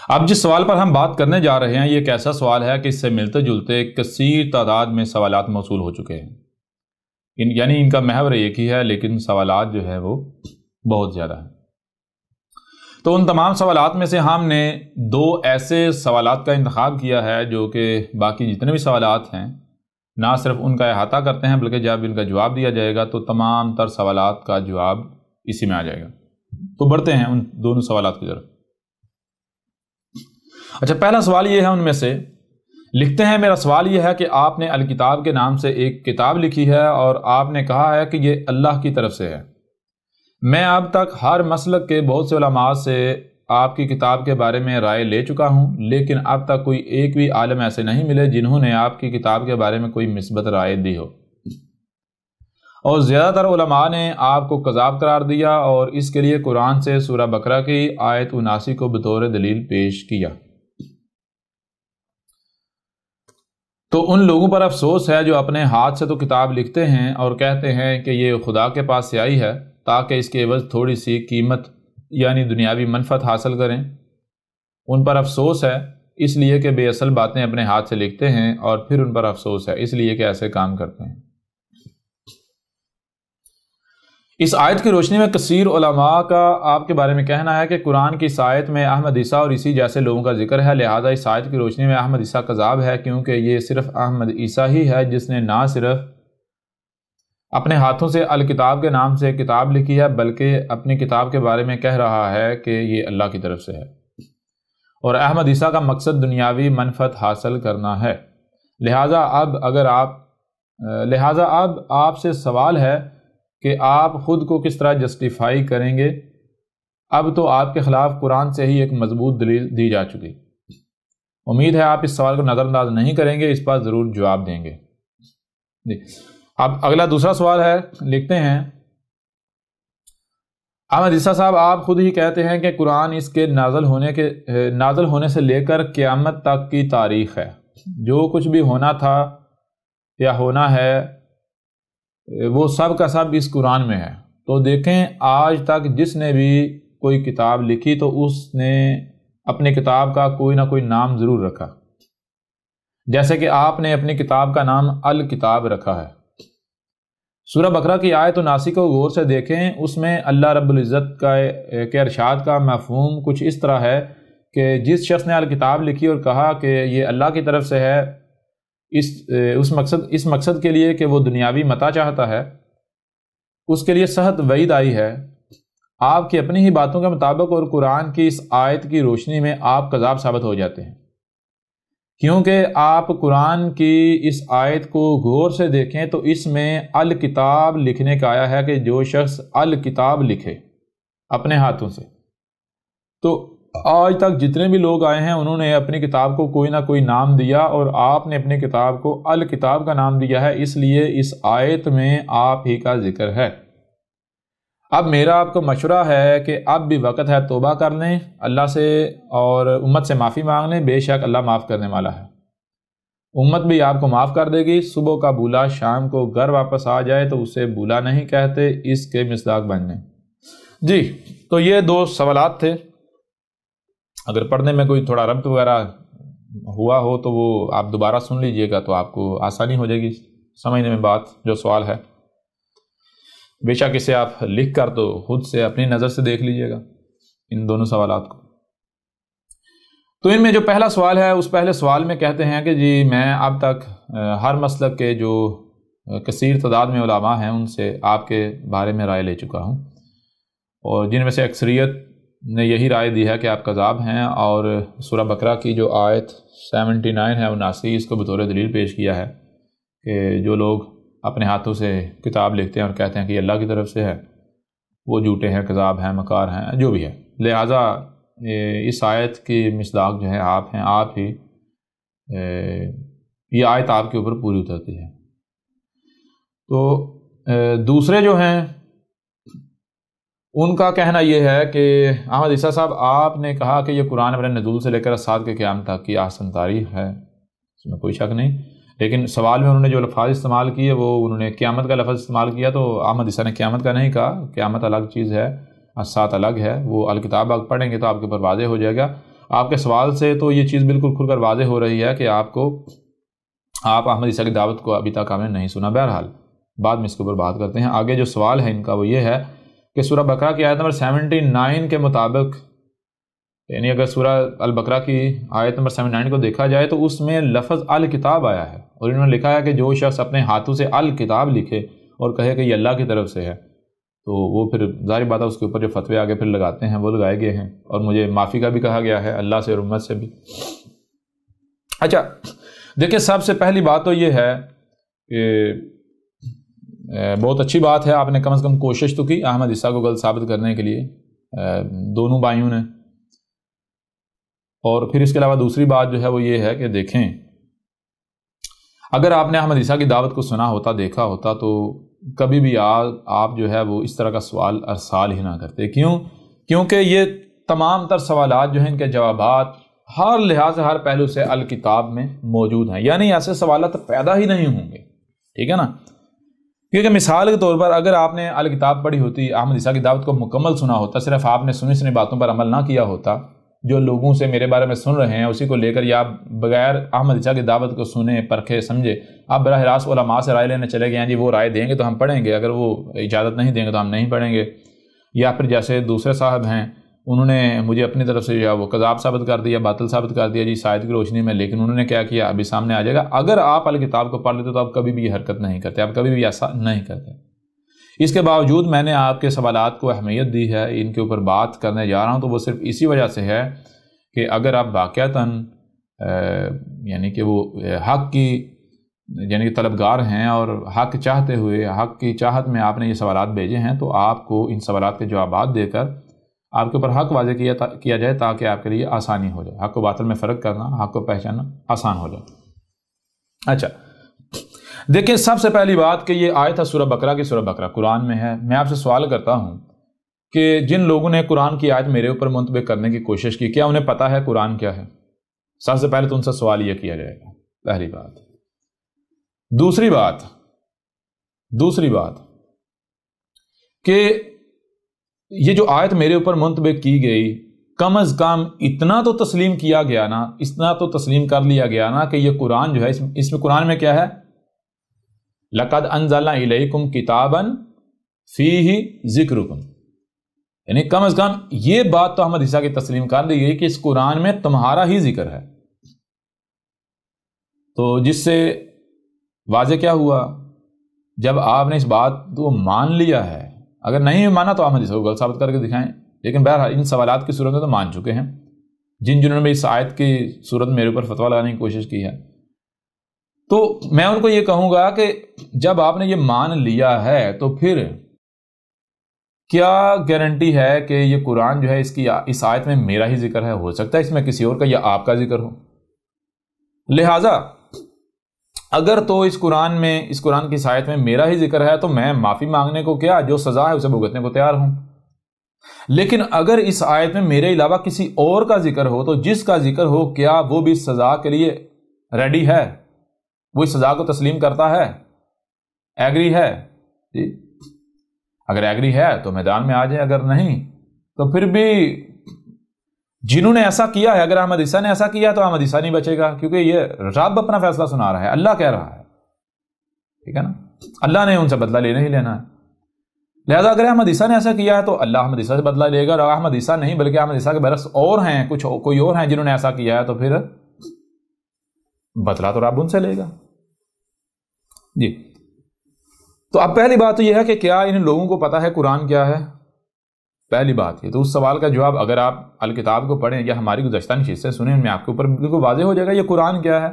اب جس سوال پر ہم بات کرنے جا رہے ہیں یہ ایک ایسا سوال ہے کہ اس سے ملتے جلتے کثیر تعداد میں سوالات موصول ہو چکے ہیں، یعنی ان کا محور ایک ہی ہے لیکن سوالات جو ہے وہ بہت زیادہ ہیں۔ تو ان تمام سوالات میں سے ہم نے دو ایسے سوالات کا انتخاب کیا ہے جو کہ باقی جتنے بھی سوالات ہیں نہ صرف ان کا احاطہ کرتے ہیں بلکہ جب ان کا جواب دیا جائے گا تو تمام تر سوالات کا جواب اسی میں آ جائے گا۔ تو بڑھتے ہیں ان دونوں سوالات کی طرف۔ اچھا، پہلا سوال یہ ہے ان میں سے، لکھتے ہیں میرا سوال یہ ہے کہ آپ نے الکتاب کے نام سے ایک کتاب لکھی ہے اور آپ نے کہا ہے کہ یہ اللہ کی طرف سے ہے۔ میں اب تک ہر مسلک کے بہت سے علماء سے آپ کی کتاب کے بارے میں رائے لے چکا ہوں، لیکن اب تک کوئی ایک بھی عالم ایسے نہیں ملے جنہوں نے آپ کی کتاب کے بارے میں کوئی مثبت رائے دی ہو، اور زیادہ تر علماء نے آپ کو کذاب قرار دیا اور اس کے لیے قرآن سے سورہ بقرہ کی آیت 79 کو بطور دلیل پیش کیا۔ تو ان لوگوں پر افسوس ہے جو اپنے ہاتھ سے تو کتاب لکھتے ہیں اور کہتے ہیں کہ یہ خدا کے پاس سے آئی ہے تاکہ اس کے عوض تھوڑی سی قیمت یعنی دنیاوی منفعت حاصل کریں۔ ان پر افسوس ہے اس لیے کہ بے اصل باتیں اپنے ہاتھ سے لکھتے ہیں، اور پھر ان پر افسوس ہے اس لیے کہ ایسے کام کرتے ہیں۔ اس آیت کی روشنی میں کثیر علماء کا آپ کے بارے میں کہنا ہے کہ قرآن کی اس آیت میں احمد عیسیٰ اور اسی جیسے لوگوں کا ذکر ہے، لہٰذا اس آیت کی روشنی میں احمد عیسیٰ کذاب ہے، کیونکہ یہ صرف احمد عیسیٰ ہی ہے جس نے نہ صرف اپنے ہاتھوں سے الکتاب کے نام سے کتاب لکھی ہے بلکہ اپنی کتاب کے بارے میں کہہ رہا ہے کہ یہ اللہ کی طرف سے ہے، اور احمد عیسیٰ کا مقصد دنیاوی منفعت حاصل کرنا ہے۔ لہٰذا اب آپ سے سوال ہے کہ آپ خود کو کس طرح جسٹیفائی کریں گے۔ اب تو آپ کے خلاف قرآن سے ہی ایک مضبوط دلیل دی جا چکی۔ امید ہے آپ اس سوال کو نظر انداز نہیں کریں گے، اس پر ضرور جواب دیں گے۔ اب اگلا دوسرا سوال ہے، لکھتے ہیں احمد عیسیٰ صاحب، آپ خود ہی کہتے ہیں کہ قرآن اس کے نازل ہونے سے لے کر قیامت تک کی تاریخ ہے، جو کچھ بھی ہونا تھا یا ہونا ہے وہ سب کا سب اس قرآن میں ہے۔ تو دیکھیں آج تک جس نے بھی کوئی کتاب لکھی تو اس نے اپنے کتاب کا کوئی نہ کوئی نام ضرور رکھا، جیسے کہ آپ نے اپنی کتاب کا نام الکتاب رکھا ہے۔ سورہ بقرہ کی آیت 79 کو غور سے دیکھیں، اس میں اللہ رب العزت کے ارشاد کا مفہوم کچھ اس طرح ہے کہ جس شخص نے الکتاب لکھی اور کہا کہ یہ اللہ کی طرف سے ہے، اس مقصد کے لیے کہ وہ دنیاوی متاع چاہتا ہے، اس کے لیے سخت وعید آئی ہے۔ آپ کی اپنی ہی باتوں کے مطابق اور قرآن کی اس آیت کی روشنی میں آپ کذاب ثابت ہو جاتے ہیں، کیونکہ آپ قرآن کی اس آیت کو غور سے دیکھیں تو اس میں الکتاب لکھنے کا آیا ہے کہ جو شخص الکتاب لکھے اپنے ہاتھوں سے۔ تو آج تک جتنے بھی لوگ آئے ہیں انہوں نے اپنی کتاب کو کوئی نہ کوئی نام دیا، اور آپ نے اپنی کتاب کو الکتاب کا نام دیا ہے، اس لیے اس آیت میں آپ ہی کا ذکر ہے۔ اب میرا آپ کو مشورہ ہے کہ اب بھی وقت ہے توبہ کر لیں اللہ سے اور امت سے معافی مانگ لیں، بے شک اللہ معاف کرنے والا ہے۔ امت بھی آپ کو معاف کر دے گی۔ صبح کا بولا شام کو گھر واپس آ جائے تو اسے بولا نہیں کہتے، اس کے مصداق بن لیں۔ جی، تو یہ دو سوالات تھے۔ اگر پڑھنے میں کوئی تھوڑا ربط وغیرہ ہوا ہو تو وہ آپ دوبارہ سن لیجئے گا تو آپ کو آسانی ہو جائے گی سمجھنے میں بات جو سوال ہے۔ بے شک اسے آپ لکھ کر تو خود سے اپنی نظر سے دیکھ لیجئے گا ان دونوں سوالات کو۔ تو ان میں جو پہلا سوال ہے اس پہلے سوال میں کہتے ہیں کہ جی میں اب تک ہر مسلک کے جو کثیر تعداد میں علماء ہیں ان سے آپ کے بارے میں رائے لے چکا ہوں، اور جن میں سے اکثریت نے یہی رائے دی ہے کہ آپ کذاب ہیں، اور سورہ بقرہ کی جو آیت 79 ہے 79 اس کو بطور دلیل پیش کیا ہے کہ جو لوگ اپنے ہاتھوں سے کتاب لکھتے ہیں اور کہتے ہیں کہ یہ اللہ کی طرف سے ہے وہ جھوٹے ہیں، کذاب ہیں، مکار ہیں، جو بھی ہے۔ لہٰذا اس آیت کی مصداق جو ہے آپ ہیں، آپ ہی یہ آیت آپ کے اوپر پوری اترتی ہے۔ تو دوسرے جو ہیں ان کا کہنا یہ ہے کہ احمد عیسیٰ صاحب آپ نے کہا کہ یہ قرآن اپنے نزول سے لے کر اسات کے قیام تک کی احسن تاریخ ہے، اس میں کوئی شک نہیں، لیکن سوال میں انہوں نے جو الفاظ استعمال کیے وہ انہوں نے قیامت کا لفظ استعمال کیا، تو احمد عیسیٰ نے قیامت کا نہیں کہا، قیامت الگ چیز ہے، اسات الگ ہے، وہ الکتاب آپ پڑھیں گے تو آپ کے اوپر واضح ہو جائے گا۔ آپ کے سوال سے تو یہ چیز بالکل کھل کر واضح ہو رہی ہے کہ آپ احمد عیسیٰ کی دعوت کو ابھی تک آپ نے نہیں سنا۔ بہرحال بعد میں اس کے اوپر بات کرتے ہیں۔ آگے جو سوال ہے ان کا وہ یہ ہے کہ سورہ بقرہ کی آیت نمبر 79 کے مطابق، یعنی اگر سورہ البقرہ کی آیت نمبر 79 کو دیکھا جائے تو اس میں لفظ الکتاب آیا ہے، اور انہوں نے لکھا ہے کہ جو شخص اپنے ہاتھوں سے الکتاب لکھے اور کہے کہ یہ اللہ کی طرف سے ہے، تو وہ پھر ظاہر بات ہے اس کے اوپر جو فتوے آگے پھر لگاتے ہیں وہ لگائے گئے ہیں، اور مجھے معافی کا بھی کہا گیا ہے اللہ سے اور امت سے بھی۔ اچھا دیکھیں، سب سے پہلی بات تو یہ ہے کہ بہت اچھی بات ہے، آپ نے کم از کم کوشش تو کی احمد عیسیٰ کو غلط ثابت کرنے کے لیے، دونوں بھائیوں نے۔ اور پھر اس کے علاوہ دوسری بات جو ہے وہ یہ ہے کہ دیکھیں، اگر آپ نے احمد عیسیٰ کی دعوت کو سنا ہوتا، دیکھا ہوتا، تو کبھی بھی آپ جو ہے وہ اس طرح کا سوال ارسال ہی نہ کرتے۔ کیونکہ یہ تمام تر سوالات جو ہیں ان کے جوابات ہر لحاظ سے، ہر پہلو سے الکتاب میں موجود ہیں، یعنی ایسے سوالات پیدا ہی نہیں ہوں گے، ٹھیک ہے نا؟ کیونکہ مثال کے طور پر اگر آپ نے الکتاب پڑھی ہوتی، احمد عیسیٰ کی دعوت کو مکمل سنا ہوتا، صرف آپ نے سنی باتوں پر عمل نہ کیا ہوتا، جو لوگوں سے میرے بارے میں سن رہے ہیں اسی کو لے کر، یا بغیر احمد عیسیٰ کی دعوت کو سنے پرکھے سمجھے آپ براہ راست علماء سے رائے لینے چلے گئے ہیں، جی وہ رائے دیں گے تو ہم پڑھیں گے، اگر وہ اجازت نہیں دیں گے تو ہم نہیں پڑھیں گے۔ یا پھر جیسے دوسرے صاحب ہیں، انہوں نے مجھے اپنی طرف سے جو ہے وہ کذاب ثابت کر دیا، باطل ثابت کر دیا جی اس آیت کی روشنی میں، لیکن انہوں نے کیا کیا ابھی سامنے آ جائے گا۔ اگر آپ الکتاب کو پڑھ لیتے تو آپ کبھی بھی یہ حرکت نہیں کرتے، آپ کبھی بھی ایسا نہیں کرتے۔ اس کے باوجود میں نے آپ کے سوالات کو اہمیت دی ہے، ان کے اوپر بات کرنے جا رہا ہوں، تو وہ صرف اسی وجہ سے ہے کہ اگر آپ واقعتاً یعنی کہ وہ حق کی یعنی کہ طلبگار ہیں اور حق چاہتے ہوئے حق کی چاہت میں آپ نے یہ سوالات بھیجے ہیں، تو آپ کو ان سوالات کے جوابات دے کر آپ کے اوپر حق واضح کیا جائے تاکہ آپ کے لیے آسانی ہو جائے، حق و باطل میں فرق کرنا، حق کو پہچاننا آسان ہو جائے۔ اچھا دیکھیں، سب سے پہلی بات کہ یہ آیت ہے سورہ بقرہ کی، سورہ بقرہ قرآن میں ہے۔ میں آپ سے سوال کرتا ہوں کہ جن لوگوں نے قرآن کی آیت میرے اوپر منطبق کرنے کی کوشش کی، کیا انہیں پتہ ہے قرآن کیا ہے؟ سب سے پہلے تو ان سے سوال یہ کیا جائے گا، پہلی بات۔ دوسری بات کہ یہ جو آیت میرے اوپر منطبق کی گئی، کم از کم اتنا تو تسلیم کیا گیا نا، اتنا تو تسلیم کر لیا گیا نا کہ یہ قرآن جو ہے، اس میں قرآن میں کیا ہے؟ لَقَدْ أَنزَلْنَا إِلَيْكُمْ كِتَابًا فِيهِ ذِكْرُكُمْ، یعنی کم از کم یہ بات تو احمد عیسیٰ کی تسلیم کر دی گئی کہ اس قرآن میں تمہارا ہی ذکر ہے۔ تو جس سے واضح کیا ہوا، جب آپ نے اس بات کو مان لیا ہے، اگر نہیں مانا تو احمد عیسیٰ کو غلط ثابت کر کے دکھائیں، لیکن بہرحال ان سوالات کی صورت میں تو مان چکے ہیں جنہوں نے اس آیت کی صورت میرے اوپر فتویٰ لگانے کی کوشش کی ہے۔ تو میں ان کو یہ کہوں گا کہ جب آپ نے یہ مان لیا ہے تو پھر کیا گارنٹی ہے کہ یہ قرآن جو ہے اس آیت میں میرا ہی ذکر ہے؟ ہو سکتا ہے اس میں کسی اور کا یا آپ کا ذکر ہو۔ لہٰذا اگر تو اس قرآن کی اس آیت میں میرا ہی ذکر ہے تو میں معافی مانگنے کو کیا، جو سزا ہے اسے بھگتنے کو تیار ہوں۔ لیکن اگر اس آیت میں میرے علاوہ کسی اور کا ذکر ہو تو جس کا ذکر ہو، کیا وہ بھی سزا کے لیے ریڈی ہے؟ وہ اس سزا کو تسلیم کرتا ہے، ایگری ہے؟ جی اگر ایگری ہے تو میدان میں آ جائے، اگر نہیں تو پھر بھی جنہوں نے ایسا کیا ہے، اگر احمد عیسیٰ نے ایسا کیا تو احمد عیسیٰ نہیں بچے گا، کیونکہ یہ رب اپنا فیصلہ سنا رہا ہے، اللہ کہہ رہا ہے، ٹھیک ہے نا؟ اللہ نے ان سے بدلہ لینا ہی لینا ہے۔ لہذا اگر احمد عیسیٰ نے ایسا کیا ہے تو اللہ احمد عیسیٰ سے بدلہ لے گا، اور احمد عیسیٰ نہیں بلکہ احمد عیسیٰ کے برعکس اور ہیں، کوئی اور ہیں جنہوں نے ایسا کیا ہے، تو پھر بدلہ تو رب ان سے لے گا۔ جی تو اب پہلی بات تو یہ ہے کہ کیا ان لوگوں کو پتا ہے قرآن کیا ہے؟ پہلی بات یہ تو اس سوال کا جواب اگر آپ الکتاب کو پڑھیں یا ہماری گزشتہ نشستیں سنیں، میں آپ کے اوپر بالکل واضح ہو جائے گا یہ قرآن کیا ہے۔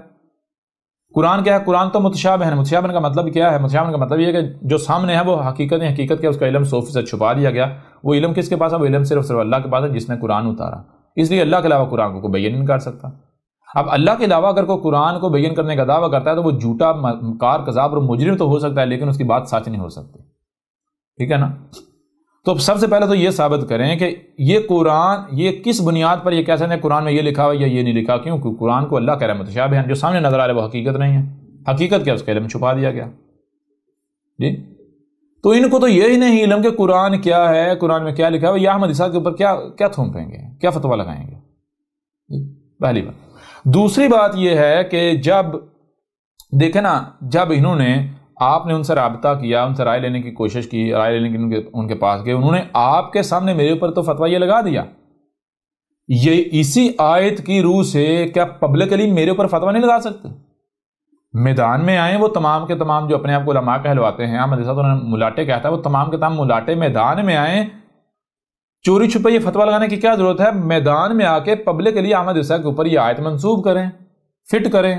قرآن کیا ہے؟ قرآن تو متشابہ ہے۔ متشابہ کا مطلب کیا ہے؟ متشابہ کا مطلب یہ ہے کہ جو سامنے ہے وہ حقیقت کے اس کا علم 100% چھپا دیا گیا۔ وہ علم کس کے پاس ہے؟ وہ علم صرف اللہ کے پاس ہے جس نے قرآن اتارا، اس لیے اللہ کے علاوہ قرآن کو بیان نہیں کر سکتا۔ اب اللہ کے علاوہ اگر کوئی قرآن کو بیان کرنے کا دعویٰ کرتا ہے تو وہ جھوٹا، مکار، کذاب اور مجرم تو ہو سکتا ہے، لیکن اس کی بات سچ نہیں ہو سکتی، ٹھیک ہے نا؟ تو سب سے پہلے تو یہ ثابت کریں کہ یہ قرآن، یہ کس بنیاد پر یہ کہہ سکتے ہیں قرآن میں یہ لکھا ہوا یا یہ نہیں لکھا؟ کیوں؟ کہ قرآن کو اللہ کہہ رہا ہے متشابہ ہے، جو سامنے نظر آ رہا ہے وہ حقیقت نہیں ہے۔ حقیقت کیا؟ اس کا علم چھپا دیا گیا۔ جی تو ان کو تو یہی نہیں علم کہ قرآن کیا ہے، قرآن میں کیا لکھا ہے، یا احمد عیسیٰ کے اوپر کیا تھوپیں گے، کیا فتویٰ لگائیں گے؟ پہلی بات۔ دوسری بات یہ ہے کہ جب دیکھیں نا، جب انہوں نے آپ نے ان سے رابطہ کیا، ان سے رائے لینے کی کوشش کی، رائے لینے کی ان کے پاس گئے، انہوں نے آپ کے سامنے میرے اوپر تو فتویٰ یہ لگا دیا، یہ اسی آیت کی روح سے کیا پبلکلی میرے اوپر فتویٰ نہیں لگا سکتے؟ میدان میں آئیں وہ تمام کے تمام جو اپنے آپ کو علماء کہلواتے ہیں، احمد صاحب انہوں نے ملاٹے کہتا ہے، وہ تمام کے تمام ملاٹے میدان میں آئیں، چوری چھپے یہ فتویٰ لگانے کی کیا ضرورت ہے؟ میدان میں آ کے پبلکلی احمد عیسیٰ کے اوپر یہ آیت منسوب کریں، فٹ کریں،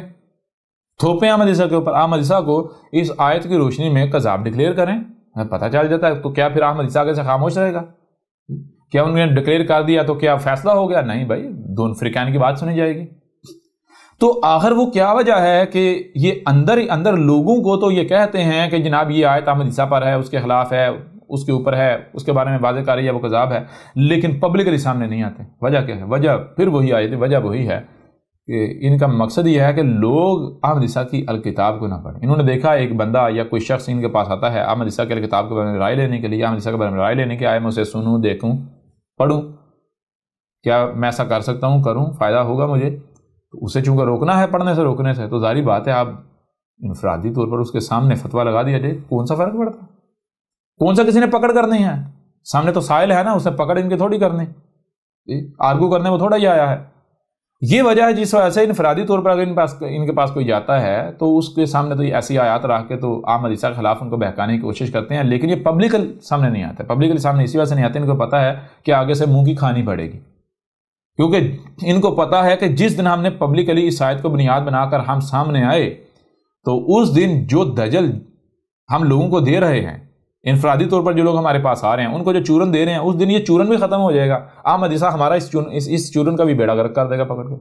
تھوپیں احمد عیسیٰ کے اوپر، احمد عیسیٰ کو اس آیت کی روشنی میں قذاب ڈکلیئر کریں، پتہ چل جاتا ہے۔ تو کیا پھر احمد عیسیٰ کے سے خاموش رہے گا؟ کیا انہوں نے ڈکلیئر کر دیا تو کیا فیصلہ ہو گیا؟ نہیں بھائی، دونوں فریقین کی بات سنی جائے گی۔ تو آخر وہ کیا وجہ ہے کہ یہ اندر ہی اندر لوگوں کو تو یہ کہتے ہیں کہ جناب یہ آیت احمد عیسیٰ پر ہے، اس کے خلاف ہے، اس کے اوپر ہے، اس کے بارے میں واضح کر رہی ہے وہ قذاب ہے، لیکن پبلکلی سامنے نہیں آتے۔ وجہ کیا ہے؟ وجہ پھر وہی آئی تھی، وجہ وہی ہے کہ ان کا مقصد یہ ہے کہ لوگ احمد عیسیٰ کی الکتاب کو نہ پڑھیں۔ انہوں نے دیکھا ایک بندہ یا کوئی شخص ان کے پاس آتا ہے احمد عیسیٰ کی الکتاب کے بارے میں رائے لینے کے لیے، احمد عیسیٰ کے بارے میں رائے لینے کے آئے، میں اسے سنوں، دیکھوں، پڑھوں، کیا میں ایسا کر سکتا ہوں، کروں، فائدہ ہوگا مجھے؟ تو اسے چونکہ روکنا ہے پڑھنے سے، روکنے سے، تو ظاہری بات ہے آپ انفرادی طور پر اس کے سامنے فتویٰ لگا دیا جائے، کون سا فرق پڑتا ہے؟ کون سا کسی نے پکڑ کرنی ہے؟ سامنے تو سائل ہے نا، اس نے پکڑ ان کے تھوڑی کرنی، آرگو کرنے وہ تھوڑا ہی آیا ہے۔ یہ وجہ ہے جس وجہ سے انفرادی طور پر اگر ان کے پاس کوئی جاتا ہے تو اس کے سامنے تو یہ ایسی آیات رکھ کے تو احمد عیسیٰ کے خلاف ان کو بہکانے کی کوشش کرتے ہیں، لیکن یہ پبلکل سامنے نہیں آتے۔ پبلکل سامنے اسی وجہ سے نہیں آتے، ان کو پتا ہے کہ آگے سے منہ کی کھانی پڑے گی، کیونکہ ان کو پتا ہے کہ جس دن ہم نے پبلکلی اس آیت کو بنیاد بنا کر ہم سامنے آئے تو اس دن جو دجل ہم لوگوں کو دے رہے ہیں، انفرادی طور پر جو لوگ ہمارے پاس آ رہے ہیں ان کو جو چورن دے رہے ہیں، اس دن یہ چورن بھی ختم ہو جائے گا۔ احمد عیسیٰ ہمارا اس چورن کا بھی بیڑا غرق کر دے گا، پکڑ کے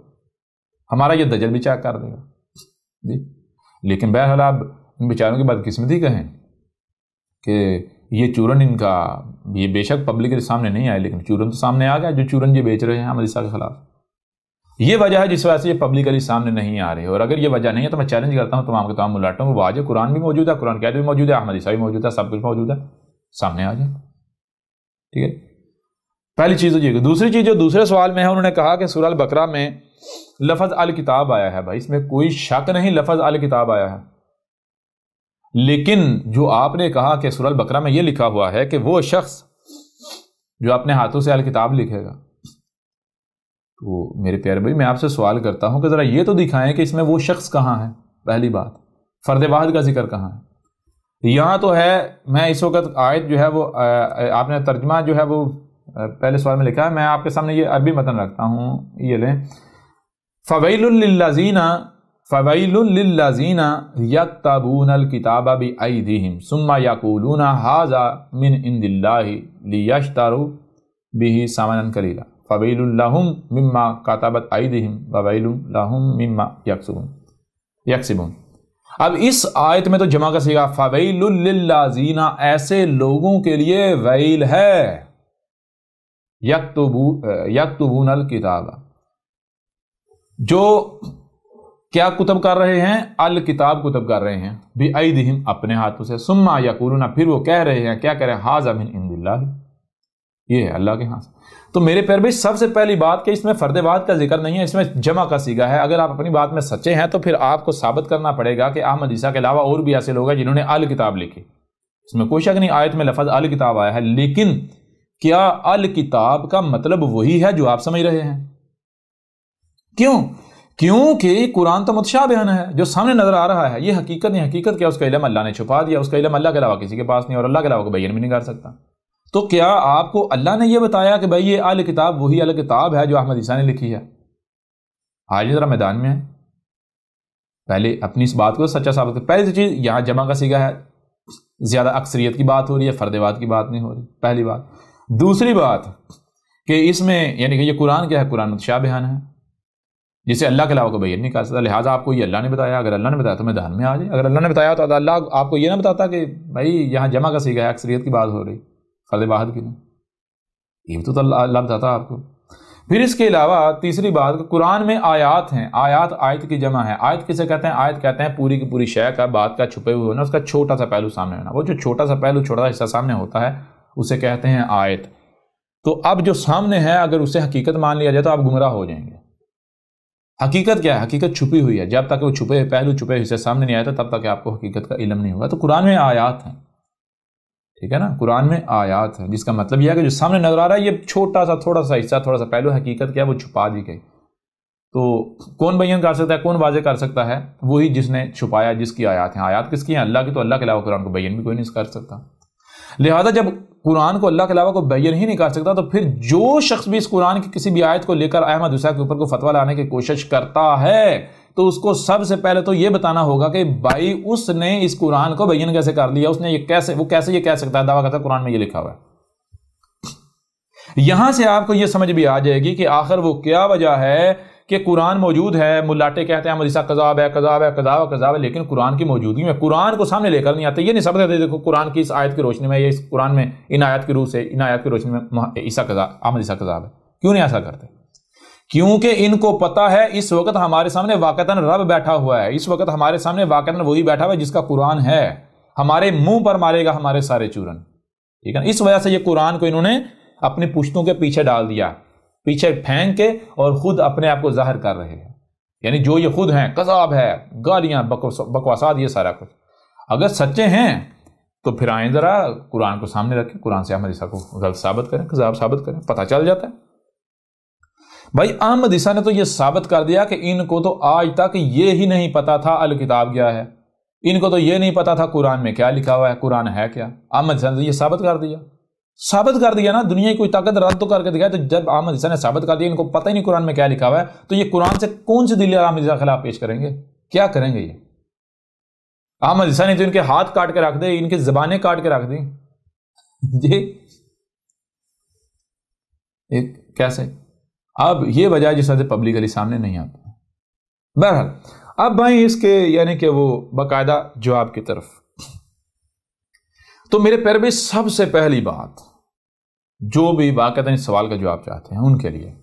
ہمارا یہ دجل بھی چیک کر دے گا جی۔ لیکن بہرحال آپ ان بیچاروں کی بدقسمتی کہیں کہ یہ چورن ان کا یہ بے شک پبلک کے سامنے نہیں آئے، لیکن چورن تو سامنے آ گیا، جو چورن یہ بیچ رہے ہیں احمد عیسیٰ کے خلاف۔ یہ وجہ ہے جس وجہ سے یہ پبلکلی سامنے نہیں آ رہے، اور اگر یہ وجہ نہیں ہے تو میں چیلنج کرتا ہوں تمام کے تمام ملاٹوں کو، وہ آ جائے، قرآن بھی موجود ہے، قرآن قید بھی موجود ہے، احمد عیسیٰ بھی موجود ہے، سب کچھ موجود ہے، سامنے آ جائے، ٹھیک ہے۔ پہلی چیز یہ ہے۔ دوسری چیز جو دوسرے سوال میں ہے، انہوں نے کہا کہ سورہ البقرہ میں لفظ الکتاب آیا ہے۔ بھائی اس میں کوئی شک نہیں، لفظ الکتاب آیا ہے، لیکن جو آپ نے کہا کہ سورہ البقرہ میں یہ لکھا ہوا ہے کہ وہ شخص جو اپنے ہاتھوں سے الکتاب لکھے گا، تو میرے پیارے بھائی میں آپ سے سوال کرتا ہوں کہ ذرا یہ تو دکھائیں کہ اس میں وہ شخص کہاں ہے؟ پہلی بات، فرد واحد کا ذکر کہاں ہے؟ یہاں تو ہے، میں اس وقت آیت جو ہے وہ آپ نے ترجمہ جو ہے وہ پہلے سوال میں لکھا ہے، میں آپ کے سامنے یہ عربی متن رکھتا ہوں، یہ لیں، فویل للذین یکتبون الکتاب بایدیہم ثم یقولون ھذا من عند اللہ لیشتروا بہ ثمنا قلیلا فویل لہم مما کتبت ایدیہم وویل لہم مما یکسبون۔ اب اس آیت میں تو جمع کا صیغہ فویل للذین، ایسے لوگوں کے لیے ویل ہے، یکتبون الکتاب، جو کیا کتب کر رہے ہیں؟ الکتاب کتب کر رہے ہیں، بایدیہم اپنے ہاتھوں سے، ثم یقولون پھر وہ کہہ رہے ہیں، کیا کہہ رہے ہیں؟ ھذا من عند اللہ، یہ ہے اللہ کے ہاں سے۔ تو میرے پیارے بھائی سب سے پہلی بات کہ اس میں فرد واحد کا ذکر نہیں ہے، اس میں جمع کا صیغہ ہے۔ اگر آپ اپنی بات میں سچے ہیں تو پھر آپ کو ثابت کرنا پڑے گا کہ احمد عیسیٰ کے علاوہ اور بھی ایسے لوگ ہیں جنہوں نے الکتاب لکھی، اس میں کوئی شک نہیں، آیت میں لفظ الکتاب آیا ہے، لیکن کیا الکتاب کا مطلب وہی ہے جو آپ سمجھ رہے ہیں؟ کیونکہ قرآن تو متشابہن ہے، جو سامنے نظر آ رہا ہے یہ حقیقت نہیں۔ حقیقت کیا؟ اس کا علم اللہ نے چھپا دیا، اس کا علم اللہ کے علاوہ کسی کے پاس نہیں، اور اللہ کے علاوہ کو بیان بھی نہیں کر سکتا۔ تو کیا آپ کو اللہ نے یہ بتایا کہ بھائی یہ الکتاب وہی الکتاب ہے جو احمد عیسیٰ نے لکھی ہے؟ آج ذرا میدان میں ہے، پہلے اپنی اس بات کو سچا ثابت کر۔ پہلی چیز یہاں جمع کا صیغہ ہے، زیادہ اکثریت کی بات ہو رہی ہے، فرد واحد کی بات نہیں ہو رہی، پہلی بات۔ دوسری بات کہ اس میں یعنی کہ یہ قرآن کیا ہے؟ قرآن متشابہن ہے، جسے اللہ کے علاوہ کو بیان نہیں کر سکتا، لہٰذا آپ کو یہ اللہ نے بتایا، اگر اللہ نے بتایا تو میدان میں آ جائے۔ اگر اللہ نے بتایا تو اللہ آپ کو یہ نہ بتاتا کہ بھائی یہاں جمع کا صیغہ ہے، اکثریت کی بات ہو رہی، فرد واحد کی نہیں، یہ تو اللہ بتاتا آپ کو۔ پھر اس کے علاوہ تیسری بات کہ قرآن میں آیات ہیں، آیات آیت کی جمع ہے۔ آیت کسے کہتے ہیں؟ آیت کہتے ہیں پوری کی پوری شے کا، بات کا چھپے ہوئے ہونا، اس کا چھوٹا سا پہلو سامنے ہونا۔ وہ جو چھوٹا سا پہلو، چھوٹا سا حصہ سامنے ہوتا ہے اسے کہتے ہیں آیت۔ تو اب جو سامنے ہے اگر اسے حقیقت مان لیا جائے تو آپ گمراہ ہو جائیں گے، حقیقت کیا ہے؟ حقیقت چھپی ہوئی ہے. جب تک وہ چھپے پہلو چھپے حصے سامنے نہیں آیا تب تک آپ کو حقیقت کا علم نہیں ہوگا. تو قرآن میں آیات ہیں, ٹھیک ہے نا, قرآن میں آیات ہیں, جس کا مطلب یہ ہے کہ جو سامنے نظر آ رہا ہے یہ چھوٹا سا تھوڑا سا حصہ, تھوڑا سا پہلو, حقیقت کیا ہے وہ چھپا دی گئی. تو کون بیان کر سکتا ہے, کون واضح کر سکتا ہے؟ وہی جس نے چھپایا, جس کی آیات ہیں. آیات کس کی ہیں؟ اللہ کی. تو اللہ کے علاوہ قرآن کو بیان بھی کوئی نہیں کر سکتا. لہذا جب قرآن کو اللہ کے علاوہ کوئی بیان ہی نہیں کر سکتا, تو پھر جو شخص بھی اس قرآن کی کسی بھی آیت کو لے کر احمد حسین کے اوپر کو فتویٰ لانے کی کوشش کرتا ہے تو اس کو سب سے پہلے تو یہ بتانا ہوگا کہ بھائی اس نے اس قرآن کو بیان کیسے کر لیا, اس نے یہ کیسے, وہ کیسے یہ کہہ سکتا ہے, دعویٰ کرتا ہے قرآن میں یہ لکھا ہوا ہے. یہاں سے آپ کو یہ سمجھ بھی آ جائے گی کہ آخر وہ کیا وجہ ہے کہ قرآن موجود ہے, ملاٹے کہتے ہیں مدرسہ قذاب ہے, قذاب ہے, قذاب ہے, قذاب ہے, لیکن قرآن کی موجودگی میں قرآن کو سامنے لے کر نہیں آتے. یہ نہیں سمجھتے دیکھو قرآن کی اس آیت کی روشنی میں, یہ اس قرآن میں ان آیات کی روح سے, ان آیات کی روشنی میں عیسیٰ قذاب, احمد عیسیٰ قذاب ہے. کیوں نہیں ایسا کرتے؟ کیونکہ ان کو پتا ہے اس وقت ہمارے سامنے واقعتاً رب بیٹھا ہوا ہے, اس وقت ہمارے سامنے واقعتاً وہی بیٹھا ہوا ہے جس کا قرآن ہے. ہمارے منہ پر مارے گا ہمارے سارے چورن, ٹھیک ہے. اس وجہ سے یہ قرآن کو انہوں نے اپنی پشتوں کے پیچھے ڈال دیا, پیچھے پھینک کے, اور خود اپنے آپ کو ظاہر کر رہے ہیں. یعنی جو یہ خود ہیں, قذاب ہے, گالیاں, بکواسات, یہ سارا کچھ. اگر سچے ہیں تو پھر آئیں ذرا قرآن کو سامنے رکھیں, قرآن سے احمد عیسیٰ کو غلط ثابت کریں, قذاب ثابت کریں, پتہ چل جاتا ہے. بھائی احمد عیسیٰ نے تو یہ ثابت کر دیا کہ ان کو تو آج تک یہ ہی نہیں پتا تھا الکتاب کیا ہے, ان کو تو یہ نہیں پتا تھا قرآن میں کیا لکھا ہوا ہے, قرآن ہے کیا. احمد عیسیٰ نے یہ ثابت کر دیا نا. دنیا کی کوئی طاقت رد تو کر کے دکھایا. تو جب احمد عیسیٰ نے ثابت کر دیا ان کو پتہ ہی نہیں قرآن میں کیا لکھا ہوا ہے, تو یہ قرآن سے کون سی دلیل احمد عیسیٰ کے خلاف پیش کریں گے؟ کیا کریں گے یہ؟ احمد عیسیٰ نے تو ان کے ہاتھ کاٹ کے رکھ دے, ان کی زبانیں کاٹ کے رکھ دی جی. کیسے؟ اب یہ وجہ جس وجہ سے پبلکلی سامنے نہیں آتا. بہرحال اب بھائی اس کے یعنی کہ وہ باقاعدہ جواب کی طرف. تو میرے پیارے بھائی سب سے پہلی بات, جو بھی باقاعدہ اس سوال کا جواب چاہتے ہیں ان کے لیے,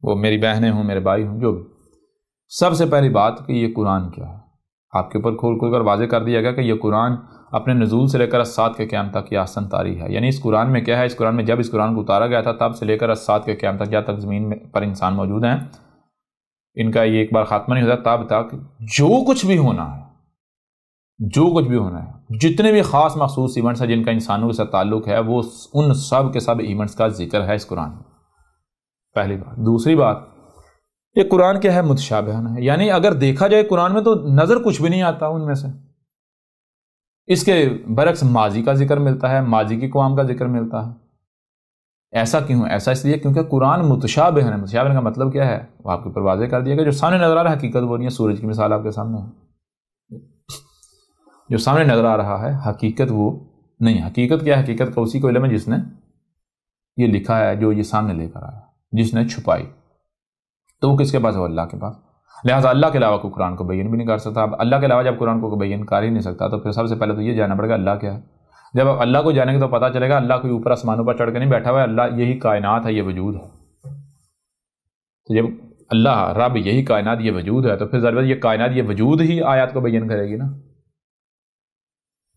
وہ میری بہنیں ہوں, میرے بھائی ہوں, جو بھی, سب سے پہلی بات کہ یہ قرآن کیا ہے. آپ کے اوپر کھول کر واضح کر دیا گیا کہ یہ قرآن اپنے نزول سے لے کر الساعات کے قیام تک یہ احسن تاریخ ہے. یعنی اس قرآن میں کیا ہے؟ اس قرآن میں جب اس قرآن کو اتارا گیا تھا تب سے لے کر الساعات کے قیام تک, جب تک زمین میں پر انسان موجود ہیں, ان کا یہ ایک بار خاتمہ نہیں ہوتا تب تک جو کچھ بھی ہونا ہے, جو کچھ بھی ہونا ہے, جتنے بھی خاص مخصوص ایونٹس ہیں جن کا انسانوں کے ساتھ تعلق ہے, وہ ان سب کے سب ایونٹس کا ذکر ہے اس قرآن میں. پہلی بات. دوسری بات, یہ قرآن کیا ہے؟ متشابہن ہے. یعنی اگر دیکھا جائے قرآن میں تو نظر کچھ بھی نہیں آتا ان میں سے. اس کے برعکس ماضی کا ذکر ملتا ہے, ماضی کی اقوام کا ذکر ملتا ہے. ایسا کیوں؟ ایسا اس لیے کیونکہ قرآن متشابہ ہے. متشابہ کا مطلب کیا ہے؟ وہ آپ کے اوپر واضح کر دیا کہ جو سامنے نظر آ رہا ہے حقیقت وہ نہیں ہے. سورج کی مثال آپ کے سامنے ہے, جو سامنے نظر آ رہا ہے حقیقت وہ نہیں. حقیقت کیا ہے؟ حقیقت کا اسی کو علم ہے جس نے یہ لکھا ہے, جو یہ سامنے لے کر آیا, جس نے چھپائی. تو وہ کس کے پاس ہے؟ اللہ کے پاس. لہٰذا اللہ کے علاوہ کوئی قرآن کو بیان بھی نہیں کر سکتا. اب اللہ کے علاوہ جب قرآن کو بیان کر ہی نہیں سکتا تو پھر سب سے پہلے تو یہ جاننا پڑے گا اللہ کیا ہے. جب آپ اللہ کو جانیں گے تو پتہ چلے گا اللہ کوئی اوپر آسمانوں پر چڑھ کے نہیں بیٹھا ہوا ہے, اللہ یہی کائنات ہے, یہ وجود ہے. تو جب اللہ رب یہی کائنات یہ وجود ہے تو پھر ضرورت یہ کائنات یہ وجود ہی آیات کو بیان کرے گی نا.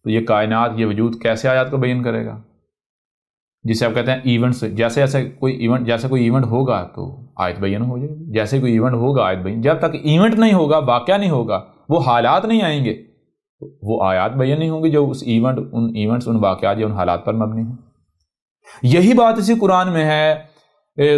تو یہ کائنات یہ وجود کیسے آیات کو بیان کرے گا؟ جسے آپ کہتے ہیں ایونٹس. جیسے کوئی ایونٹ ہوگا تو آیت بیان ہو جائے گی. جیسے کوئی ایونٹ ہوگا آیت بیان. جب تک ایونٹ نہیں ہوگا, واقعہ نہیں ہوگا, وہ حالات نہیں آئیں گے, وہ آیات بیان نہیں ہوں گی جو اس ان ایونٹس, ان واقعات یا ان حالات پر مبنی ہیں. یہی بات اسی قرآن میں ہے.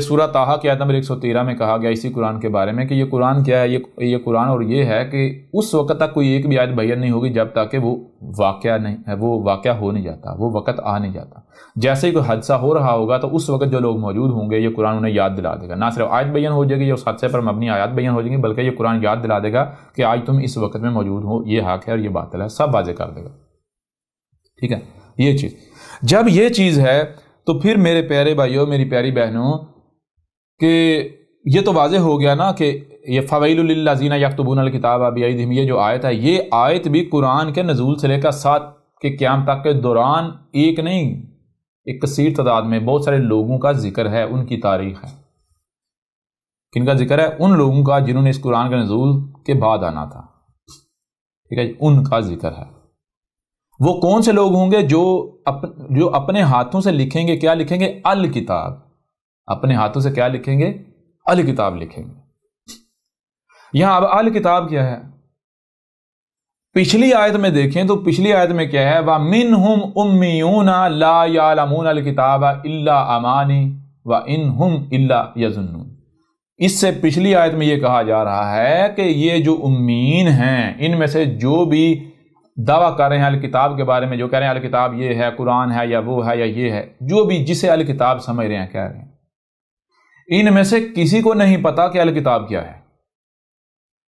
سورہ طٰہٰ کی آیت نمبر 113 میں کہا گیا اسی قرآن کے بارے میں کہ یہ قرآن کیا ہے؟ یہ قرآن اور یہ ہے کہ اس وقت تک کوئی ایک بھی آیت بیان نہیں ہوگی جب تک کہ وہ واقعہ نہیں ہے, وہ واقعہ ہو نہیں جاتا, وہ وقت آ نہیں جاتا. جیسے ہی کوئی حادثہ ہو رہا ہوگا تو اس وقت جو لوگ موجود ہوں گے یہ قرآن انہیں یاد دلا دے گا. نہ صرف آیت بیان ہو جائے گی یا اس حادثے پر مبنی آیات بیان ہو جائیں گی, بلکہ یہ قرآن یاد دلا دے گا کہ آج تم اس وقت میں موجود ہو, یہ حق ہے اور یہ باطل ہے, سب واضح کر دے گا. ٹھیک ہے, یہ چیز. جب یہ چیز ہے تو پھر میرے پیارے بھائیوں, میری پیاری بہنوں, کہ یہ تو واضح ہو گیا نا کہ یہ فویل للذین یکتبون الکتاب بایدیہم, یہ جو آیت ہے یہ آیت بھی قرآن کے نزول سے لے کر سات کے قیام تک کے دوران ایک نہیں, ایک کثیر تعداد میں بہت سارے لوگوں کا ذکر ہے, ان کی تاریخ ہے. کن کا ذکر ہے؟ ان لوگوں کا جنہوں نے اس قرآن کے نزول کے بعد آنا تھا. ٹھیک ہے, ان کا ذکر ہے. وہ کون سے لوگ ہوں گے؟ جو اپنے ہاتھوں سے لکھیں گے. کیا لکھیں گے؟ الکتاب. اپنے ہاتھوں سے کیا لکھیں گے؟ الکتاب لکھیں گے. یہاں اب اہل کتاب کیا ہے؟ پچھلی آیت میں دیکھیں تو پچھلی آیت میں کیا ہے؟ وَمِنْهُمْ أُمِّيُّونَ لَا يَعْلَمُونَ الْكِتَابَ إِلَّا أَمَانِي وَإِنْهُمْ إِلَّا يَظُنُّونَ۔ اس سے پچھلی آیت میں یہ کہا جا رہا ہے کہ یہ جو امیین ہیں، ان میں سے جو بھی دعویٰ کر رہے ہیں الکتاب کے بارے میں، جو کہہ رہے ہیں الکتاب یہ ہے، قرآن ہے یا وہ ہے یا یہ ہے، جو بھی جسے الکتاب سمجھ رہے ہیں، کہہ رہے ہیں، ان میں سے کسی کو نہیں پتا کہ الکتاب کیا ہے۔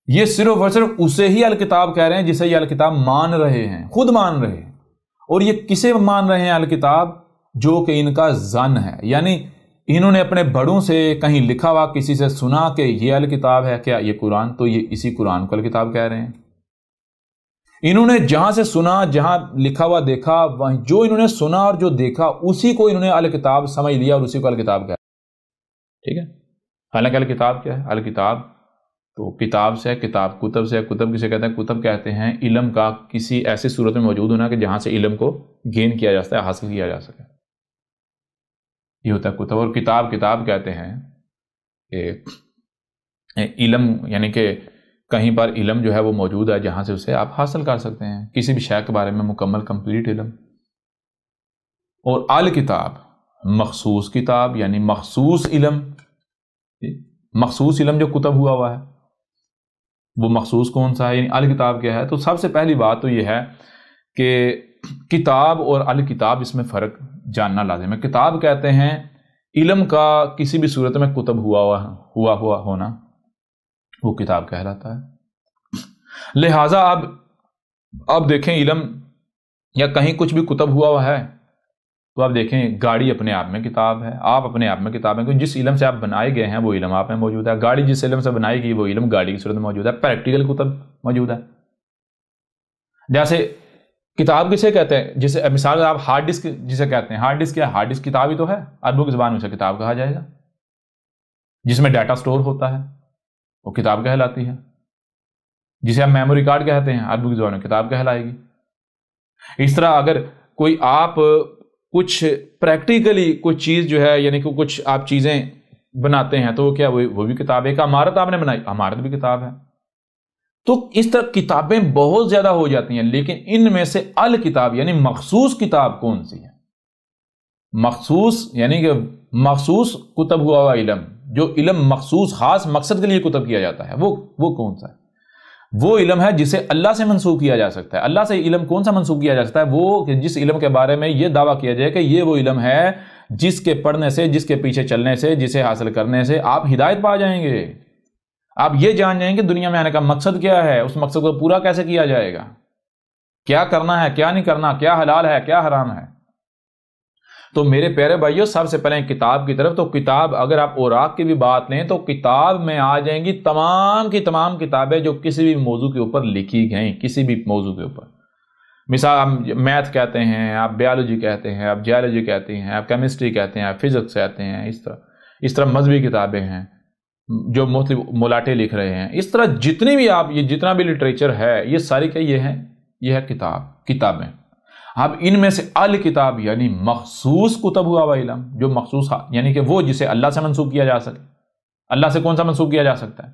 یہ صرف اور صرف اسے ہی الکتاب کہہ رہے ہیں جسے یہ الکتاب مان رہے ہیں، خود مان رہے ہیں۔ اور یہ کسے مان رہے ہیں الکتاب؟ جو کہ ان کا ظن ہے، یعنی انہوں نے اپنے بڑوں سے کہیں لکھا ہوا کسی سے سنا کہ یہ الکتاب ہے، کیا یہ قرآن؟ تو یہ اسی قرآن کو الکتاب کہہ رہے ہیں۔ انہوں نے جہاں سے سنا، جہاں لکھا ہوا دیکھا، وہیں جو انہوں نے سنا اور جو دیکھا اسی کو انہوں نے الکتاب سمجھ لیا اور اسی کو الکتاب کہا۔ ٹھیک ہے؟ حالانکہ الکتاب کیا ہے؟ الکتاب تو کتاب سے، کتاب کتب سے، کتب کسے کہتے ہیں؟ کتب کہتے ہیں علم کا کسی ایسی صورت میں موجود ہونا کہ جہاں سے علم کو گین کیا جا سکتا ہے، حاصل کیا جا سکے، یہ ہوتا ہے کتب۔ اور کتاب کہتے ہیں کہ علم، یعنی کہ کہیں پر علم جو ہے وہ موجود ہے جہاں سے اسے آپ حاصل کر سکتے ہیں، کسی بھی شے کے بارے میں مکمل کمپلیٹ علم۔ اور الکتاب مخصوص کتاب، یعنی مخصوص علم، مخصوص علم جو کتب ہوا ہے وہ مخصوص کون سا ہے؟ یعنی الکتاب کیا ہے؟ تو سب سے پہلی بات تو یہ ہے کہ کتاب اور الکتاب اس میں فرق جاننا لازم ہے۔ کتاب کہتے ہیں علم کا کسی بھی صورت میں کتب ہوا ہونا، وہ کتاب کہلاتا ہے۔ لہٰذا اب دیکھیں علم یا کہیں کچھ بھی کتب ہوا ہے تو آپ دیکھیں گاڑی اپنے آپ میں کتاب ہے، آپ اپنے آپ میں کتاب ہے، کیونکہ جس علم سے آپ بنائے گئے ہیں وہ علم آپ میں موجود ہے۔ گاڑی جس علم سے بنائی گئی وہ علم گاڑی کی صورت میں موجود ہے، پریکٹیکل کتب موجود ہے۔ جیسے کتاب کسے کہتے ہیں؟ جسے مثال آپ ہارڈ ڈسک جسے کہتے ہیں، ہارڈ ڈسک کیا ہے؟ ہارڈ ڈسک کتاب ہی تو ہے، عربوں کی زبان میں سے کتاب کہا جائے گا۔ جس میں ڈیٹا سٹور ہوتا ہے وہ کتاب کہلاتی ہے۔ جسے آپ میموری کارڈ کہتے ہیں، عربوں کی زبان میں کتاب کہلائے گی۔ اس طرح اگر کوئی آپ کچھ پریکٹیکلی کچھ چیز جو ہے، یعنی کہ کچھ آپ چیزیں بناتے ہیں تو کیا وہ بھی کتاب ہے۔ ایک عمارت آپ نے بنائی، عمارت بھی کتاب ہے۔ تو اس طرح کتابیں بہت زیادہ ہو جاتی ہیں، لیکن ان میں سے الکتاب یعنی مخصوص کتاب کون سی ہے؟ مخصوص یعنی کہ مخصوص کتب ہوا علم، جو علم مخصوص خاص مقصد کے لیے کتب کیا جاتا ہے، وہ کون سا ہے؟ وہ علم ہے جسے اللہ سے منسوب کیا جا سکتا ہے۔ اللہ سے علم کون سا منسوب کیا جا سکتا ہے؟ وہ کہ جس علم کے بارے میں یہ دعویٰ کیا جائے کہ یہ وہ علم ہے جس کے پڑھنے سے، جس کے پیچھے چلنے سے، جسے حاصل کرنے سے آپ ہدایت پا جائیں گے، آپ یہ جان جائیں گے دنیا میں آنے کا مقصد کیا ہے، اس مقصد کو پورا کیسے کیا جائے گا، کیا کرنا ہے، کیا نہیں کرنا، کیا حلال ہے، کیا حرام ہے۔ تو میرے پیارے بھائیوں، سب سے پہلے کتاب کی طرف، تو کتاب اگر آپ اوراق کی بھی بات لیں تو کتاب میں آ جائیں گی تمام کی تمام کتابیں جو کسی بھی موضوع کے اوپر لکھی گئیں، کسی بھی موضوع کے اوپر۔ مثال آپ میتھ کہتے ہیں، آپ بیالوجی کہتے ہیں، آپ جیولوجی کہتے ہیں، آپ کیمسٹری کہتے ہیں، آپ فزکس کہتے ہیں، اس طرح مذہبی کتابیں ہیں جو مختلف ملاٹے لکھ رہے ہیں، اس طرح جتنی بھی آپ یہ جتنا بھی لٹریچر ہے یہ ساری کیا یہ ہے کتابیں۔ اب ان میں سے الکتاب یعنی مخصوص کتب ہوا علم، جو مخصوص یعنی کہ وہ جسے اللہ سے منسوب کیا جا سکے۔ اللہ سے کون سا منسوب کیا جا سکتا ہے؟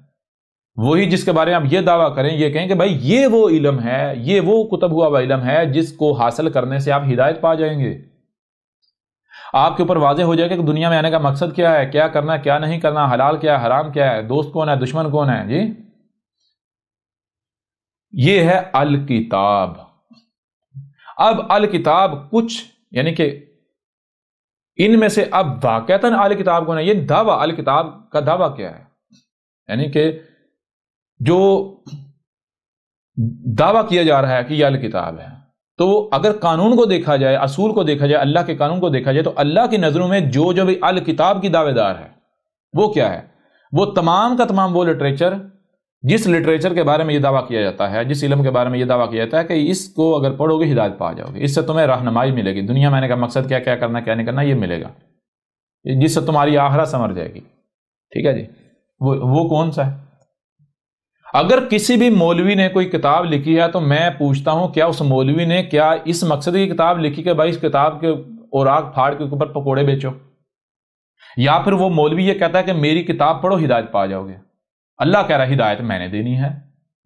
وہی جس کے بارے میں آپ یہ دعویٰ کریں، یہ کہیں کہ بھائی یہ وہ علم ہے، یہ وہ کتب ہوا علم ہے جس کو حاصل کرنے سے آپ ہدایت پا جائیں گے۔ آپ کے اوپر واضح ہو جائے گا کہ دنیا میں آنے کا مقصد کیا ہے، کیا کرنا ہے، کیا نہیں کرنا، حلال کیا ہے، حرام کیا ہے، دوست کون ہے، دشمن کون ہے۔ جی یہ ہے الکتاب۔ اب الکتاب کچھ یعنی کہ ان میں سے اب واقعتاً الکتاب کون ہے، یہ دعویٰ الکتاب کا دعویٰ کیا ہے، یعنی کہ جو دعویٰ کیا جا رہا ہے کہ یہ الکتاب ہے، تو اگر قانون کو دیکھا جائے، اصول کو دیکھا جائے، اللہ کے قانون کو دیکھا جائے، تو اللہ کی نظروں میں جو بھی الکتاب کی دعوے دار ہے وہ کیا ہے؟ وہ تمام کا تمام وہ لٹریچر، جس لٹریچر کے بارے میں یہ دعویٰ کیا جاتا ہے، جس علم کے بارے میں یہ دعویٰ کیا جاتا ہے کہ اس کو اگر پڑھو گے ہدایت پا جاؤ گے، اس سے تمہیں رہنمائی ملے گی، دنیا میں آنے کا مقصد کیا کرنا کیا نہیں کرنا یہ ملے گا، جس سے تمہاری آخرت سنور جائے گی۔ ٹھیک ہے جی، وہ کون سا ہے؟ اگر کسی بھی مولوی نے کوئی کتاب لکھی ہے تو میں پوچھتا ہوں کیا اس مولوی نے کیا اس مقصد کی کتاب لکھی کہ بھائی اس کتاب کے اوراق پھاڑ کے اوپر پکوڑے بیچو، یا پھر وہ مولوی یہ کہتا ہے کہ میری کتاب پڑھو ہدایت پا جاؤ گے؟ اللہ کہہ رہا ہے ہدایت میں نے دینی ہے،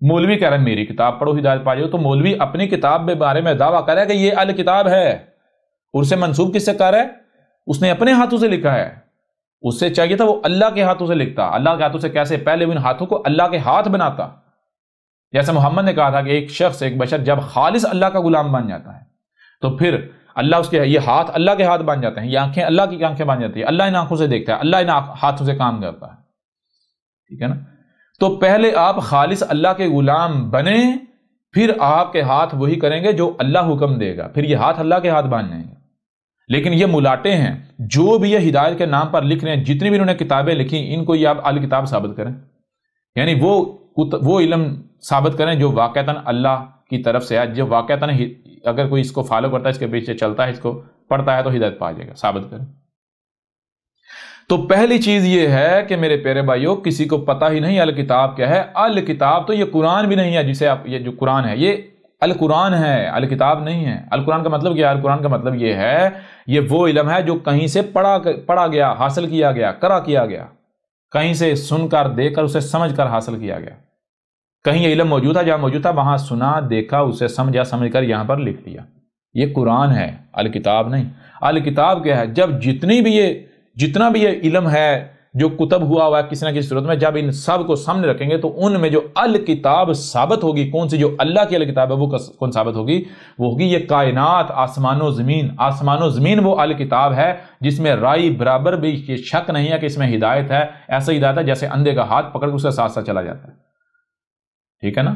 مولوی کہہ رہا ہے میری کتاب پڑھو ہدایت پا جاؤ، تو مولوی اپنی کتاب کے بارے میں دعویٰ کر رہا ہے کہ یہ الکتاب ہے، اور اسے منسوب کس سے کر رہا ہے؟ اس نے اپنے ہاتھوں سے لکھا ہے، اس سے چاہیے تھا وہ اللہ کے ہاتھوں سے لکھتا، اللہ کے ہاتھوں سے کیسے؟ پہلے ان ہاتھوں کو اللہ کے ہاتھ بناتا، جیسے محمد نے کہا تھا کہ ایک شخص ایک بشر جب خالص اللہ کا غلام بن جاتا ہے تو پھر اللہ اس کے یہ ہاتھ اللہ کے ہاتھ بن جاتے ہیں، یہ آنکھیں اللہ کی آنکھیں بن جاتی ہیں، اللہ ان آنکھوں سے دیکھتا ہے، اللہ ان ہاتھوں سے کام کرتا ہے، ٹھیک ہے نا؟ تو پہلے آپ خالص اللہ کے غلام بنیں، پھر آپ کے ہاتھ وہی کریں گے جو اللہ حکم دے گا، پھر یہ ہاتھ اللہ کے ہاتھ بن جائیں گے۔ لیکن یہ ملاٹے ہیں جو بھی یہ ہدایت کے نام پر لکھ رہے ہیں، جتنی بھی انہوں نے کتابیں لکھی، ان کو یہ آپ الکتاب ثابت کریں، یعنی وہ علم ثابت کریں جو واقعتاً اللہ کی طرف سے ہے، جو واقعتاً اگر کوئی اس کو فالو کرتا ہے، اس کے پیچھے چلتا ہے، اس کو پڑھتا ہے تو ہدایت پا جائے گا، ثابت کریں۔ تو پہلی چیز یہ ہے کہ میرے پیارے بھائیوں، کسی کو پتہ ہی نہیں الکتاب کیا ہے۔ الکتاب تو یہ قرآن بھی نہیں ہے، جسے آپ یہ جو قرآن ہے یہ القرآن ہے، الکتاب نہیں ہے۔ القرآن کا مطلب کیا ہے؟ القرآن کا مطلب یہ ہے، یہ وہ علم ہے جو کہیں سے پڑھا گیا، حاصل کیا گیا، کیا گیا، کہیں سے سن کر دیکھ کر اسے سمجھ کر حاصل کیا گیا، کہیں یہ علم موجود تھا، جہاں موجود تھا وہاں سنا، دیکھا، اسے سمجھا، سمجھ کر یہاں پر لکھ دیا۔ یہ قرآن ہے، الکتاب نہیں۔ الکتاب کیا ہے؟ جب جتنا بھی یہ علم ہے جو کتب ہوا ہے کسی نہ کسی صورت میں، جب ان سب کو سامنے رکھیں گے تو ان میں جو الکتاب ثابت ہوگی، کون سی جو اللہ کی الکتاب ہے وہ کون ثابت ہوگی؟ وہ ہوگی یہ کائنات، آسمان و زمین وہ الکتاب ہے جس میں رائی برابر بھی یہ شک نہیں ہے کہ اس میں ہدایت ہے۔ ایسا ہدایت ہے جیسے اندھے کا ہاتھ پکڑ کے اس کے ساتھ ساتھ چلا جاتا ہے، ٹھیک ہے نا؟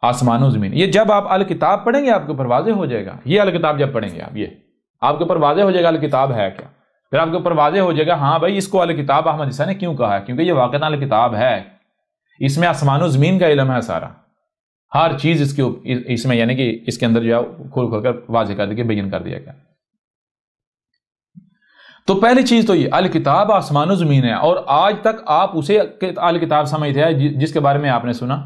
آسمان و زمین، یہ جب آپ الکتاب پڑھیں گے آپ کے اوپر واضح ہو جائے گا۔ یہ الکتاب جب پڑھیں گے آپ کے اوپر واضح ہو جائے گا الکتاب ہے کیا، پھر آپ کے اوپر واضح ہو جائے گا ہاں بھائی اس کو الکتاب احمد عیسیٰ نے کیوں کہا ہے، کیونکہ یہ واقعتاً الکتاب ہے، اس میں آسمان و زمین کا علم ہے، سارا ہر چیز اس میں یعنی کہ اس کے اندر جو ہے کھول کر واضح کر دیا، بیان کر دیا گیا۔ تو پہلی چیز تو یہ الکتاب آسمان و زمین ہے، اور آج تک آپ اسے الکتاب سمجھتے ہیں جس کے بارے میں آپ نے سنا،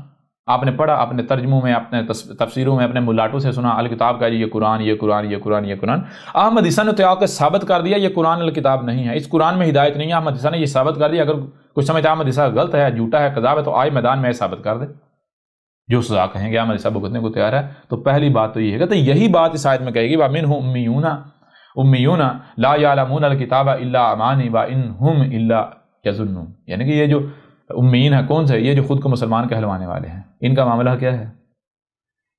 آپ نے پڑھا، اپنے ترجموں میں، اپنے تفسیروں میں، اپنے ملاٹوں سے سنا الکتاب کا یہ قرآن، یہ قرآن، یہ قرآن، یہ قرآن۔ احمد عیسیٰ نے تو آ کے ثابت کر دیا یہ قرآن الکتاب نہیں ہے، اس قرآن میں ہدایت نہیں ہے۔ احمد عیسیٰ نے یہ ثابت کر دیا۔ اگر کچھ سمجھتا ہے احمد عیسیٰ غلط ہے، جھوٹا ہے، کذاب ہے، تو آئے میدان میں ثابت کر دے، جو سزا کہیں گے احمد عیسیٰ بھگتنے کو تیار ہے۔ تو پہلی بات تو یہ ہے کہ یہی بات اس آیت میں کہے گی وَمِنْهُمْ امیون لا یعلمون الکتاب الا امانی وانہم الا یظنون، یعنی کہ یہ جو امیین ہے کون سے؟ یہ جو خود کو مسلمان کہلوانے والے ہیں، ان کا معاملہ کیا ہے؟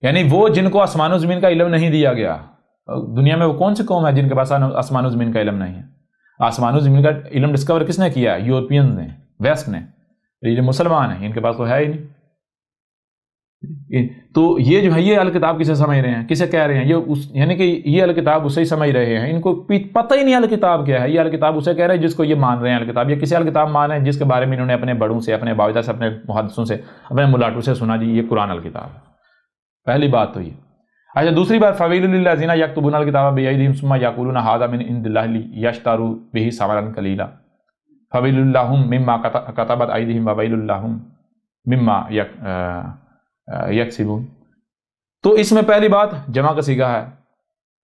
یعنی وہ جن کو آسمان و زمین کا علم نہیں دیا گیا۔ دنیا میں وہ کون سی قوم ہے جن کے پاس آسمان و زمین کا علم نہیں ہے؟ آسمان و زمین کا علم ڈسکور کس نے کیا ہے؟ یورپینز نے، ویسٹ نے۔ یہ جو مسلمان ہیں ان کے پاس تو ہے ہی نہیں۔ تو یہ جو ہے یہ الکتاب کسے سمجھ رہے ہیں، کسے کہہ رہے ہیں؟ یعنی کہ یہ الکتاب اسے ہی سمجھ رہے ہیں، ان کو پتہ ہی نہیں الکتاب کیا ہے۔ یہ الکتاب اسے کہہ رہے ہیں جس کو یہ مان رہے ہیں الکتاب، یہ کسی الکتاب مان رہے ہیں جس کے بارے میں انہوں نے اپنے بڑوں سے، اپنے باوجہ سے، اپنے محدثوں سے، اپنے ملاٹوں سے سنا، جی یہ قرآن الکتاب ہے۔ پہلی بات تو یہ۔ اچھا، دوسری بات فویل للذین یکتبون الکتاب بایدیہم ثم یقولون ھذا من عند اللہ لیشتروا بہ ثمنا قلیلا فویل لہم مما کتبت ایدیہم وویل لہم مما یکسبون۔ تو اس میں پہلی بات جمع کا صیغہ ہے،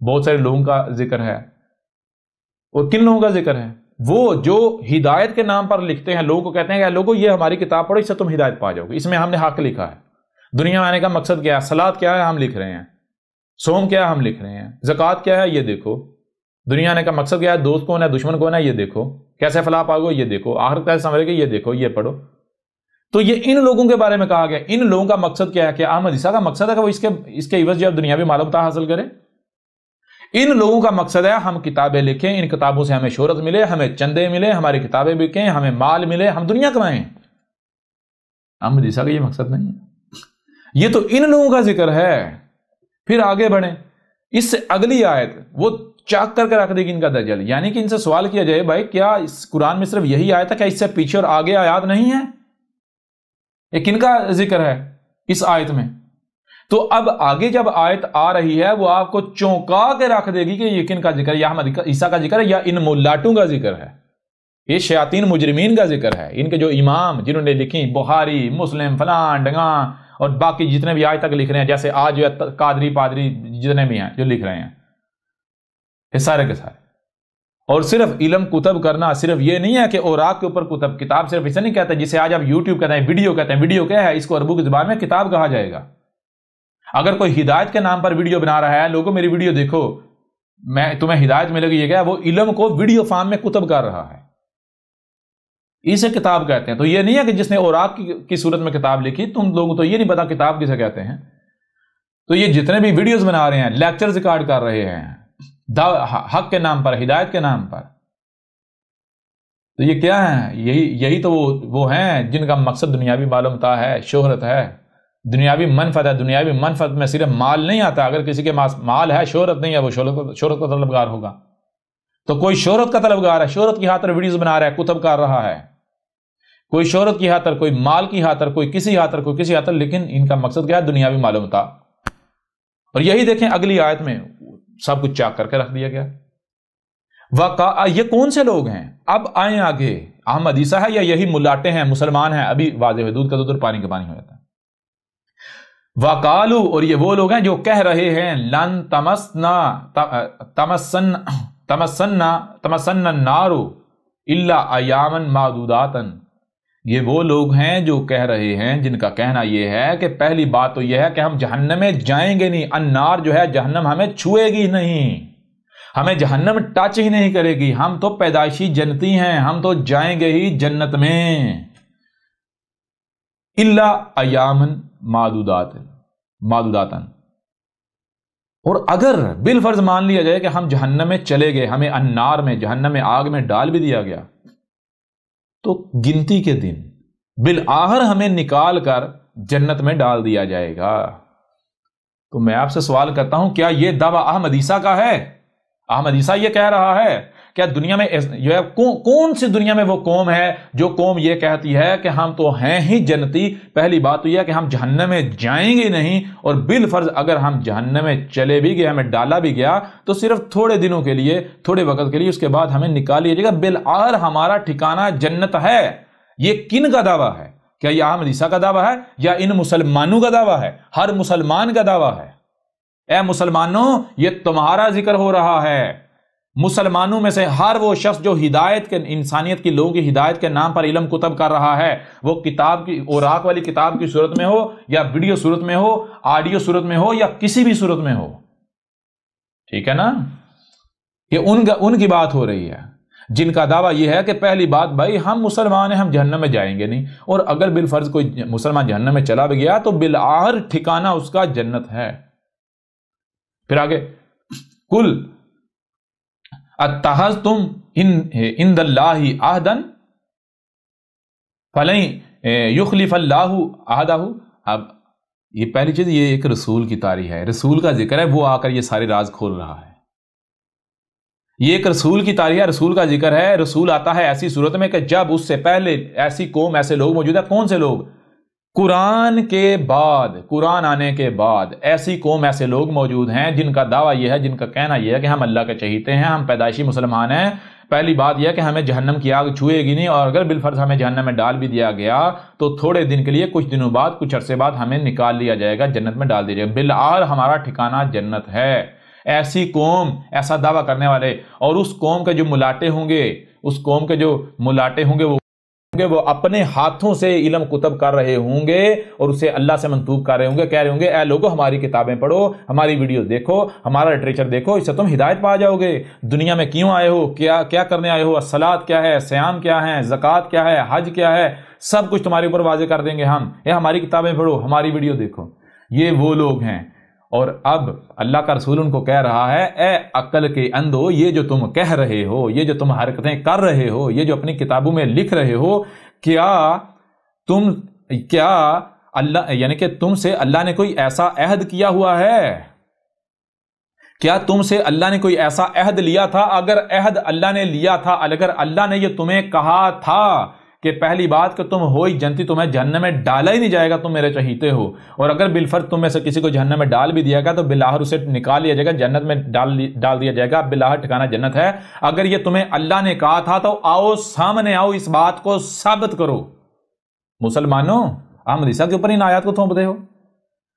بہت سارے لوگوں کا ذکر ہے، اور کن لوگوں کا ذکر ہے؟ وہ جو ہدایت کے نام پر لکھتے ہیں، لوگوں کو کہتے ہیں کہ لوگوں یہ ہماری کتاب پڑھو، اس سے تم ہدایت پا جاؤ گے، اس میں ہم نے حق لکھا ہے، دنیا میں آنے کا مقصد کیا ہے، صلاۃ کیا ہے ہم لکھ رہے ہیں، صوم کیا ہے ہم لکھ رہے ہیں، زکوٰۃ کیا ہے یہ دیکھو، دنیا آنے کا مقصد کیا ہے، دوست کون ہے، دشمن کون ہے یہ دیکھو، کیسے فلاح پاؤ گے یہ دیکھو، آخرت کیسے سنورے گے یہ دیکھو، یہ پڑھو۔ تو یہ ان لوگوں کے بارے میں کہا گیا۔ ان لوگوں کا مقصد کیا ہے؟ کہ احمد عیسیٰ کا مقصد ہے کہ وہ اس کے عوض جو دنیاوی معلومات حاصل کرے۔ ان لوگوں کا مقصد ہے ہم کتابیں لکھیں، ان کتابوں سے ہمیں شہرت ملے، ہمیں چندے ملے، ہماری کتابیں بکیں، ہمیں مال ملے، ہم دنیا کمائیں۔ احمد عیسیٰ کا یہ مقصد نہیں ہے، یہ تو ان لوگوں کا ذکر ہے۔ پھر آگے بڑھیں، اس سے اگلی آیت وہ چاک کر کے رکھ دے گی ان کا دجل، یعنی کہ ان سے سوال کیا جائے بھائی کیا اس قرآن میں صرف یہی آیت ہے، کیا اس سے پیچھے اور آگے آیات نہیں ہے؟ یہ کن کا ذکر ہے اس آیت میں؟ تو اب آگے جب آیت آ رہی ہے وہ آپ کو چونکا کے رکھ دے گی کہ یہ کن کا ذکر ہے، یا احمد عیسیٰ کا ذکر ہے یا ان ملاٹوں کا ذکر ہے، یہ شیاطین مجرمین کا ذکر ہے، ان کے جو امام جنہوں نے لکھی بخاری، مسلم، فلان ڈنگاں اور باقی جتنے بھی آج تک لکھ رہے ہیں، جیسے آج جو ہے قادری پادری جتنے بھی ہیں جو لکھ رہے ہیں، یہ سارے کے سارے اور صرف علم کتب کرنا صرف یہ نہیں ہے کہ اوراق کے اوپر کتب، کتاب صرف اسے نہیں کہتے جسے آج آپ یوٹیوب کہتے ہیں، ویڈیو کہتے ہیں، ویڈیو کیا ہے؟ اس کو عربوں کی زبان میں کتاب کہا جائے گا۔ اگر کوئی ہدایت کے نام پر ویڈیو بنا رہا ہے، لوگوں میری ویڈیو دیکھو، میں تمہیں ہدایت ملے گی، یہ کیا ہے؟ وہ علم کو ویڈیو فارم میں کتب کر رہا ہے، اسے کتاب کہتے ہیں۔ تو یہ نہیں ہے کہ جس نے اوراق کی صورت میں کتاب لکھی، تم لوگوں تو یہ نہیں پتا کتاب کسے کہتے ہیں۔ تو یہ جتنے بھی ویڈیوز بنا رہے ہیں، لیکچر ریکارڈ کر رہے ہیں حق کے نام پر، ہدایت کے نام پر، تو یہ کیا ہے؟ یہی تو وہ ہیں جن کا مقصد دنیاوی معلومتا ہے، شہرت ہے، دنیاوی منفعت ہے۔ دنیاوی منفعت میں صرف مال نہیں آتا، اگر کسی کے پاس مال ہے، شہرت نہیں ہے، وہ شہرت کا طلبگار ہوگا۔ تو کوئی شہرت کا طلبگار ہے، شہرت کی خاطر ویڈیوز بنا رہا ہے، کتب کر رہا ہے، کوئی شہرت کی خاطر، کوئی مال کی خاطر، کوئی کسی خاطر، کوئی کسی خاطر، لیکن ان کا مقصد کیا ہے؟ دنیاوی معلومتا۔ اور یہی دیکھیں اگلی آیت میں سب کچھ چاک کر کے رکھ دیا گیا۔ یہ کون سے لوگ ہیں؟ اب آئیں آگے، احمد عیسیٰ ہے یا یہی ملاٹے ہیں، مسلمان ہیں؟ ابھی واضح ہے، دودھ کا دودھ اور پانی کا پانی ہو جاتا ہے۔ وَقَالُوا، اور یہ وہ لوگ ہیں جو کہہ رہے ہیں لن تمسنا النار الا ایاما معدودات، یہ وہ لوگ ہیں جو کہہ رہے ہیں، جن کا کہنا یہ ہے کہ پہلی بات تو یہ ہے کہ ہم جہنم میں جائیں گے نہیں، النار جو ہے جہنم ہمیں چھوئے گی نہیں، ہمیں جہنم ٹچ ہی نہیں کرے گی، ہم تو پیدائشی جنتی ہیں، ہم تو جائیں گے ہی جنت میں، الا ایاما معدودات۔ اور اگر بالفرض مان لیا جائے کہ ہم جہنم میں چلے گئے، ہمیں النار میں، جہنم میں، آگ میں ڈال بھی دیا گیا، تو گنتی کے دن بالآخر ہمیں نکال کر جنت میں ڈال دیا جائے گا۔ تو میں آپ سے سوال کرتا ہوں، کیا یہ دعویٰ احمد عیسیٰ کا ہے؟ احمد عیسیٰ یہ کہہ رہا ہے؟ کیا دنیا میں جو ہے کون سی دنیا میں وہ قوم ہے جو قوم یہ کہتی ہے کہ ہم تو ہیں ہی جنتی؟ پہلی بات تو یہ ہے کہ ہم جہنم میں جائیں گے نہیں، اور بالفرض اگر ہم جہنم میں چلے بھی گئے، ہمیں ڈالا بھی گیا، تو صرف تھوڑے دنوں کے لیے، تھوڑے وقت کے لیے، اس کے بعد ہمیں نکال لیا جائے گا، بالآخر ہمارا ٹھکانہ جنت ہے۔ یہ کن کا دعویٰ ہے؟ کیا یہ احمد عیسیٰ کا دعویٰ ہے یا ان مسلمانوں کا دعویٰ ہے؟ ہر مسلمان کا دعویٰ ہے۔ اے مسلمانوں، یہ تمہارا ذکر ہو رہا ہے۔ مسلمانوں میں سے ہر وہ شخص جو ہدایت کے، انسانیت کی، لوگوں کی ہدایت کے نام پر علم کتب کر رہا ہے، وہ کتاب کی، اوراق والی کتاب کی صورت میں ہو، یا ویڈیو صورت میں ہو، آڈیو صورت میں ہو، یا کسی بھی صورت میں ہو، ٹھیک ہے نا؟ یہ ان کی بات ہو رہی ہے جن کا دعویٰ یہ ہے کہ پہلی بات بھائی ہم مسلمان ہیں، ہم جہنم میں جائیں گے نہیں، اور اگر بالفرض کوئی مسلمان جہنم میں چلا بھی گیا تو بالآخر ٹھکانہ اس کا جنت ہے۔ پھر آگے، کل اتخذتم عند اللہ عہدا فلن یخلف اللہ عہدہ۔ اب یہ پہلی چیز، یہ ایک رسول کی تعریف ہے، رسول کا ذکر ہے، وہ آ کر یہ سارے راز کھول رہا ہے۔ یہ ایک رسول کی تعریف ہے، رسول کا ذکر ہے۔ رسول آتا ہے ایسی صورت میں کہ جب اس سے پہلے ایسی قوم، ایسے لوگ موجود ہیں۔ کون سے لوگ؟ قرآن کے بعد، قرآن آنے کے بعد ایسی قوم، ایسے لوگ موجود ہیں جن کا دعویٰ یہ ہے، جن کا کہنا یہ ہے کہ ہم اللہ کے چہیتے ہیں، ہم پیدائشی مسلمان ہیں۔ پہلی بات یہ ہے کہ ہمیں جہنم کی آگ چھوئے گی نہیں، اور اگر بالفرض ہمیں جہنم میں ڈال بھی دیا گیا تو تھوڑے دن کے لیے، کچھ دنوں بعد، کچھ عرصے بعد ہمیں نکال لیا جائے گا، جنت میں ڈال دیا جائے گا، بالآخر ہمارا ٹھکانہ جنت ہے۔ ایسی قوم، ایسا دعویٰ کرنے والے، اور اس قوم کے جو ملاٹے ہوں گے، اس قوم کے جو ملاٹے ہوں گے، وہ اپنے ہاتھوں سے علم کتب کر رہے ہوں گے اور اسے اللہ سے منسوب کر رہے ہوں گے، کہہ رہے ہوں گے اے لوگو ہماری کتابیں پڑھو، ہماری ویڈیوز دیکھو، ہمارا لٹریچر دیکھو، اس سے تم ہدایت پا جاؤ گے۔ دنیا میں کیوں آئے ہو؟ کیا کرنے آئے ہو؟ الصلاۃ کیا ہے؟ صیام کیا ہے؟ زکوٰۃ کیا ہے؟ حج کیا ہے؟ سب کچھ تمہارے اوپر واضح کر دیں گے ہم۔ ہماری کتابیں پڑھو، ہماری ویڈیو دیکھو۔ یہ وہ لوگ ہیں، اور اب اللہ کا رسول ان کو کہہ رہا ہے اے عقل کے اندھو، یہ جو تم کہہ رہے ہو، یہ جو تم حرکتیں کر رہے ہو، یہ جو اپنی کتابوں میں لکھ رہے ہو، کیا اللہ، یعنی کہ تم سے اللہ نے کوئی ایسا عہد کیا ہوا ہے؟ کیا تم سے اللہ نے کوئی ایسا عہد لیا تھا؟ اگر عہد اللہ نے لیا تھا، اگر اللہ نے یہ تمہیں کہا تھا کہ پہلی بات کہ تم ہو ہی جنتی، تمہیں جہنم میں ڈالا ہی نہیں جائے گا، تم میرے چہیتے ہو، اور اگر بالفرض تم میں سے کسی کو جہنم میں ڈال بھی دیا گا تو بالآخر اسے نکال لیا جائے گا، جنت میں ڈال دیا جائے گا، بالآخر ٹھکانہ جنت ہے۔ اگر یہ تمہیں اللہ نے کہا تھا تو آؤ، سامنے آؤ، اس بات کو ثابت کرو۔ مسلمانوں، احمد عیسیٰ کے اوپر ان آیات کو تھوپتے ہو؟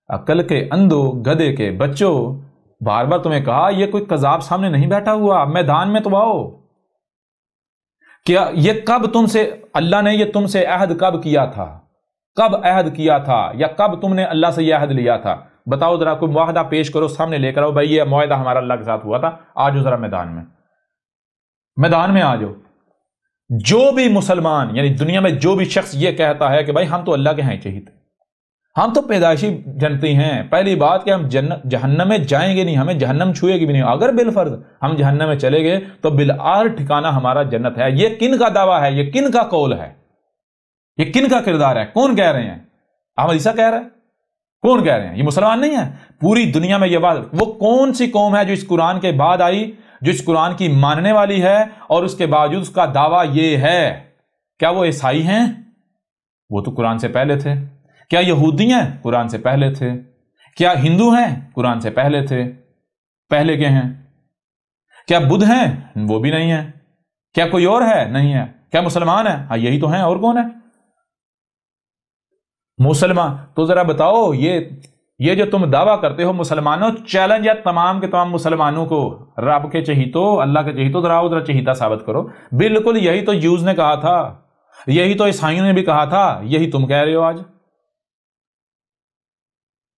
عقل کے اندھو، گدھے کے بچوں، بار بار تمہیں کہا، یہ کوئی قذاب سامنے نہیں بیٹھا ہوا، میدان میں تو آؤ، کیا یہ کب تم سے اللہ نے یہ تم سے عہد کب کیا تھا؟ کب عہد کیا تھا یا کب تم نے اللہ سے یہ عہد لیا تھا؟ بتاؤ ذرا، کوئی معاہدہ پیش کرو، سامنے لے کر آؤ، بھائی یہ معاہدہ ہمارا اللہ کے ساتھ ہوا تھا، آ جاؤ ذرا میدان میں آ جاؤ۔ جو بھی مسلمان یعنی دنیا میں جو بھی شخص یہ کہتا ہے کہ بھائی ہم تو اللہ کے ہیں چہیتے، ہم تو پیدائشی جنتی ہیں، پہلی بات کہ ہم جہنم میں جائیں گے نہیں، ہمیں جہنم چھوئے گی بھی نہیں، اگر بالفرض ہم جہنم میں چلے گئے تو بالآخر ٹھکانہ ہمارا جنت ہے، یہ کن کا دعویٰ ہے؟ یہ کن کا قول ہے؟ یہ کن کا کردار ہے؟ کون کہہ رہے ہیں؟ احمد عیسیٰ کہہ رہے ہیں؟ کون کہہ رہے ہیں؟ یہ مسلمان نہیں ہے؟ پوری دنیا میں یہ بات، وہ کون سی قوم ہے جو اس قرآن کے بعد آئی، جو اس قرآن کی ماننے والی ہے اور اس کے باوجود اس کا دعویٰ یہ ہے؟ کیا وہ عیسائی ہیں؟ وہ تو قرآن سے پہلے تھے۔ کیا یہودی ہیں؟ قرآن سے پہلے تھے۔ کیا ہندو ہیں؟ قرآن سے پہلے تھے، پہلے کے ہیں۔ کیا بدھ ہیں؟ وہ بھی نہیں ہیں۔ کیا کوئی اور ہے؟ نہیں ہے۔ کیا مسلمان ہیں؟ ہاں یہی تو ہیں، اور کون ہے؟ مسلمان۔ تو ذرا بتاؤ، یہ جو تم دعویٰ کرتے ہو مسلمانوں، چیلنج ہے تمام کے تمام مسلمانوں کو، رب کے چہیتو، اللہ کے چہیتو، ذرا چہیتا ثابت کرو۔ بالکل یہی تو جیوز نے کہا تھا، یہی تو عیسائیوں نے بھی کہا تھا، یہی تم کہہ رہے ہو آج۔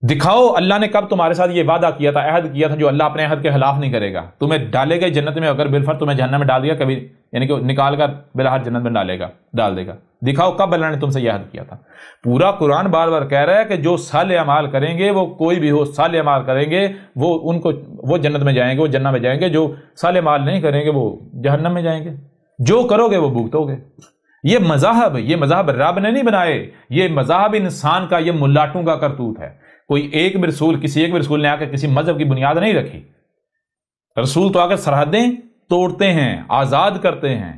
دکھاؤ اللہ نے کب تمہارے ساتھ یہ وعدہ کیا تھا، عہد کیا تھا، جو اللہ اپنے عہد کے خلاف نہیں کرے گا، تمہیں ڈالے گا جنت میں، اگر بالفرض تمہیں جہنم میں ڈال دیا کبھی، یعنی کہ نکال کر بالآخر جنت میں ڈال دے گا۔ دکھاؤ کب اللہ نے تم سے یہ عہد کیا تھا۔ پورا قرآن بار بار کہہ رہا ہے کہ جو صالح اعمال کریں گے، وہ کوئی بھی ہو صالح اعمال کریں گے، وہ جنت میں جائیں گے، وہ جنت میں جائیں گے، جو صالح اعمال نہیں کریں گے وہ جہنم میں جائیں گے، جو کرو گے وہ بھگتو گے۔ یہ مذاہب رب نے نہیں بنائے، یہ مذاہب انسان کا، یہ ملاٹوں کا کرتوت ہے۔ کوئی کسی ایک بھی رسول نے آ کے کسی مذہب کی بنیاد نہیں رکھی۔ رسول تو آ کے سرحدیں توڑتے ہیں، آزاد کرتے ہیں۔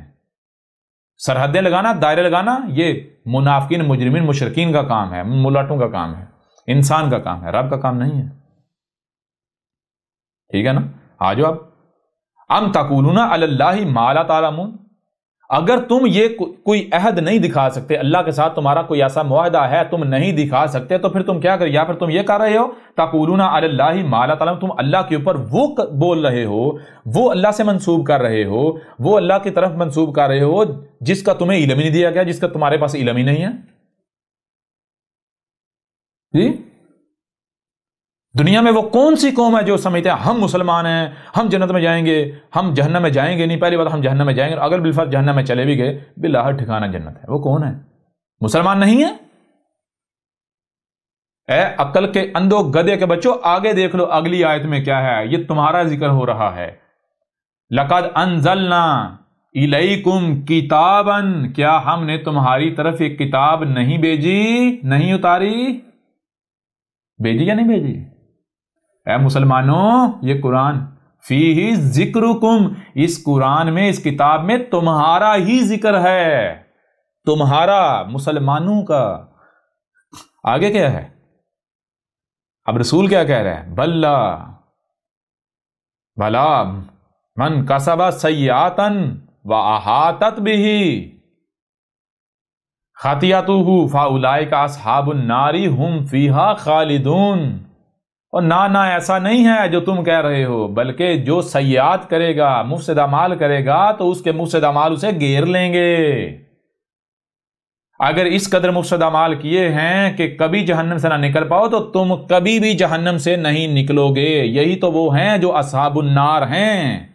سرحدیں لگانا، دائرے لگانا، یہ منافقین، مجرمین، مشرکین کا کام ہے، ملاٹوں کا کام ہے، انسان کا کام ہے، رب کا کام نہیں ہے۔ ٹھیک ہے نا؟ آ جاؤ اب۔ ام تقولون علی اللہ ما لا تعلمون، اگر تم یہ کوئی عہد نہیں دکھا سکتے، اللہ کے ساتھ تمہارا کوئی ایسا معاہدہ ہے تم نہیں دکھا سکتے، تو پھر تم کیا کر، یا پھر تم یہ کر رہے ہو تقولون علی اللہ ما لا تعلمون، تم اللہ کے اوپر وہ بول رہے ہو، وہ اللہ سے منسوب کر رہے ہو، وہ اللہ کی طرف منسوب کر رہے ہو جس کا تمہیں علم ہی نہیں دیا گیا، جس کا تمہارے پاس علم ہی نہیں ہے۔ جی دنیا میں وہ کون سی قوم ہے جو سمجھتے ہیں ہم مسلمان ہیں، ہم جنت میں جائیں گے، ہم جہنم میں جائیں گے نہیں؟ پہلی بات ہم جہنم میں جائیں گے، اگر بالفرض جہنم میں چلے بھی گئے بالآخر ٹھکانہ جنت ہے۔ وہ کون ہے؟ مسلمان نہیں ہے؟ اے عقل کے اندھو گدھے کے بچوں، آگے دیکھ لو اگلی آیت میں کیا ہے، یہ تمہارا ذکر ہو رہا ہے۔ لَقَدْ أَنزَلْنَا إِلَيْكُمْ كِتَابًا، کیا ہم نے تمہاری طرف ایک کتاب نہیں بھیجی، نہیں اتاری؟ بھیجی یا نہیں بھیجی؟ اے مسلمانوں، یہ قرآن فیہ ذکرکم، اس قرآن میں، اس کتاب میں تمہارا ہی ذکر ہے، تمہارا، مسلمانوں کا۔ آگے کیا ہے؟ اب رسول کیا کہہ رہا ہے؟ بھلا من کسب سیئاتً وأحاطت بہ خطیئتہ فأولئک اصحاب النار ہم فیہا خالدون۔ اور نہ ایسا نہیں ہے جو تم کہہ رہے ہو، بلکہ جو سیئات کرے گا، مفسد اعمال کرے گا، تو اس کے مفسد اعمال اسے گھیر لیں گے۔ اگر اس قدر مفسد اعمال کیے ہیں کہ کبھی جہنم سے نہ نکل پاؤ، تو تم کبھی بھی جہنم سے نہیں نکلو گے۔ یہی تو وہ ہیں جو اصحاب النار ہیں،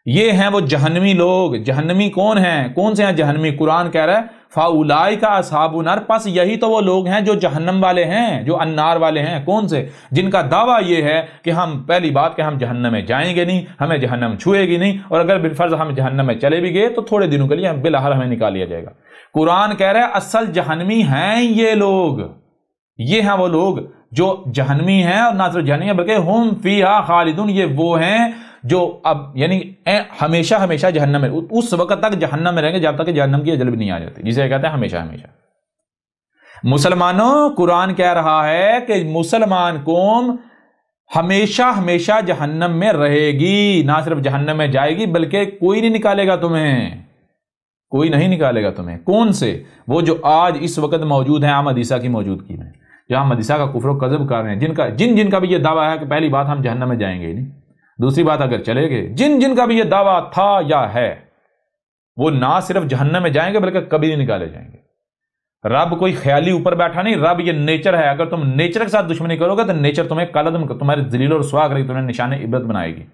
یہ ہیں وہ جہنمی لوگ۔ جہنمی کون ہیں؟ کون سے ہیں جہنمی؟ قرآن کہہ رہا ہے فَأُولَئِكَ أَصْحَابُ النَّارِ، پس یہی تو وہ لوگ ہیں جو جہنم والے ہیں، جو النار والے ہیں۔ کون سے؟ جن کا دعویٰ یہ ہے کہ ہم، پہلی بات کہ ہم جہنم میں جائیں گے نہیں، ہمیں جہنم چھوئے گی نہیں، اور اگر بالفرض ہم جہنم میں چلے بھی گئے تو تھوڑے دنوں کے لیے بالآخر ہمیں نکال لیا جائے گا۔ قرآن کہہ رہا ہے اصل جہنمی ہیں یہ لوگ، یہ ہیں وہ لوگ جو جہنمی ہیں، اور نہ صرف جہنمی ہیں بلکہ ہم فیہا خالدون، یہ وہ ہیں جو اب یعنی ہمیشہ ہمیشہ جہنم میں، اس وقت تک جہنم میں رہیں گے جب تک کہ جہنم کی اجل بھی نہیں آ جاتی، جسے کہتے ہیں ہمیشہ ہمیشہ۔ مسلمانوں، قرآن کہہ رہا ہے کہ مسلمان قوم ہمیشہ ہمیشہ جہنم میں رہے گی، نہ صرف جہنم میں جائے گی بلکہ کوئی نہیں نکالے گا تمہیں، کوئی نہیں نکالے گا تمہیں۔ کون سے؟ وہ جو آج اس وقت موجود ہیں احمد عیسیٰ کی موجودگی میں، جو احمد عیسیٰ کا کفر و کذب کر رہے ہیں، جن کا بھی یہ دعویٰ ہے کہ پہلی بات ہم جہنم میں جائیں گے نہیں، دوسری بات اگر چلے گئے، جن کا بھی یہ دعویٰ تھا یا ہے، وہ نہ صرف جہنم میں جائیں گے بلکہ کبھی نہیں نکالے جائیں گے۔ رب کوئی خیالی اوپر بیٹھا نہیں، رب یہ نیچر ہے۔ اگر تم نیچر کے ساتھ دشمنی کرو گے تو نیچر تمہیں قلم تمہارے ذلیل و رسوا کرے گی، تمہیں نشان عبرت بنائے گی۔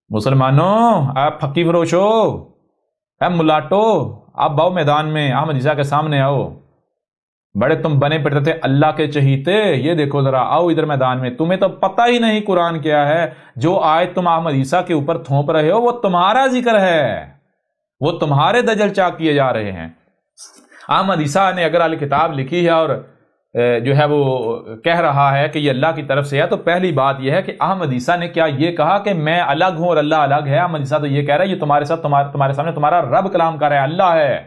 مسلمانوں، آپ پھکی فروش ہو، اے ملاٹو، آپ باؤ میدان میں، احمد عیسیٰ کے سامنے آؤ۔ بڑے تم بنے پڑتے تھے اللہ کے چہیتے، یہ دیکھو ذرا، آؤ ادھر میدان میں۔ تمہیں تو پتہ ہی نہیں قرآن کیا ہے۔ جو آیت تم احمد عیسیٰ کے اوپر تھوپ رہے ہو وہ تمہارا ذکر ہے، وہ تمہارے دجل چاک کیے جا رہے ہیں۔ احمد عیسیٰ نے اگر اہل کتاب لکھی ہے اور جو ہے وہ کہہ رہا ہے کہ یہ اللہ کی طرف سے ہے، تو پہلی بات یہ ہے کہ احمد عیسیٰ نے کیا یہ کہا کہ میں الگ ہوں اور اللہ الگ ہے؟ احمد عیسیٰ تو یہ کہہ رہا ہے یہ تمہارے ساتھ تمہارے سامنے تمہارا رب کلام کر رہا ہے، اللہ ہے،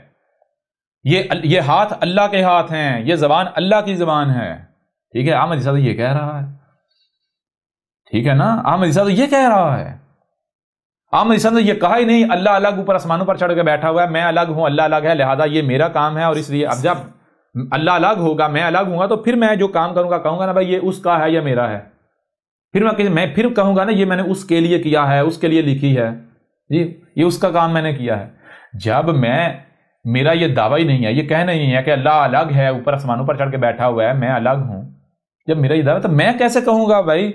یہ ہاتھ اللہ کے ہاتھ ہیں، یہ زبان اللہ کی زبان ہے، ٹھیک ہے؟ احمد عیسیٰ تو یہ کہہ رہا ہے، ٹھیک ہے نا؟ احمد عیسیٰ تو یہ کہہ رہا ہے۔ احمد عیسیٰ نے یہ کہا ہی نہیں اللہ الگ اوپر آسمانوں پر چڑھ کے بیٹھا ہوا ہے، میں الگ ہوں اللہ الگ ہے، لہذا یہ میرا کام ہے، اور اس لیے اب جب اللہ الگ ہوگا میں الگ ہوں گا تو پھر میں جو کام کروں گا کہوں گا نا بھائی یہ اس کا ہے یا میرا ہے، پھر میں پھر کہوں گا نا یہ میں نے اس کے لیے کیا ہے، اس کے لیے لکھی ہے، جی یہ اس کا کام میں نے کیا ہے۔ جب میرا یہ دعویٰ ہی نہیں ہے، یہ کہنا نہیں ہے کہ اللہ الگ ہے اوپر آسمانوں پر چڑھ کے بیٹھا ہوا ہے، میں الگ ہوں، جب میرا یہ دعویٰ تو میں کیسے کہوں گا بھائی،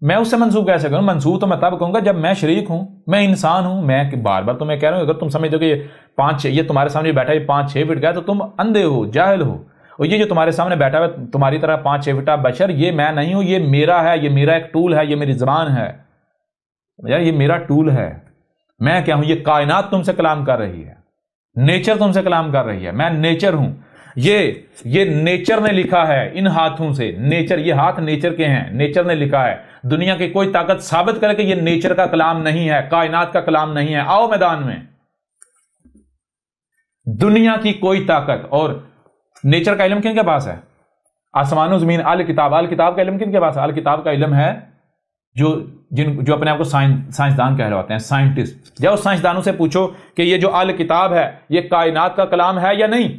میں اس سے منسوب کیسے کروں؟ منسوب تو میں تب کہوں گا جب میں شریک ہوں، میں انسان ہوں۔ میں بار بار تو میں کہہ رہا ہوں اگر تم سمجھو کہ یہ تمہارے سامنے بیٹھا ہے 5-6 فٹ کا، تو تم اندھے ہو، جاہل ہو، اور یہ جو تمہارے سامنے بیٹھا ہے تمہاری طرح 5-6 فٹا بشر، یہ میں نہیں ہوں، یہ میرا ہے، یہ میرا ایک ٹول ہے، یہ میری زبان ہے، یہ میرا ٹول ہے۔ میں کیا ہوں؟ یہ کائنات تم سے کلام کر رہی ہے، نیچر تم سے کلام کر رہی ہے، میں نیچر ہوں۔ یہ نیچر نے لکھا ہے ان ہاتھوں سے، نیچر، یہ ہاتھ نیچر کے ہیں، نیچر نے لکھا ہے۔ دنیا کی کوئی طاقت ثابت کرے کہ یہ نیچر کا کلام نہیں ہے، کائنات کا کلام نہیں ہے، آؤ میدان میں۔ دنیا کی کوئی طاقت، اور نیچر کا علم کن کے پاس ہے؟ آسمان و زمین، الکتاب کا علم کن کے پاس ہے؟ الکتاب کا علم ہے جو اپنے آپ کو سائنسدان کہہ رہے ہوتے ہیں، سائنٹسٹ۔ جب اس سائنسدانوں سے پوچھو کہ یہ جو الکتاب ہے یہ کائنات کا کلام ہے یا نہیں،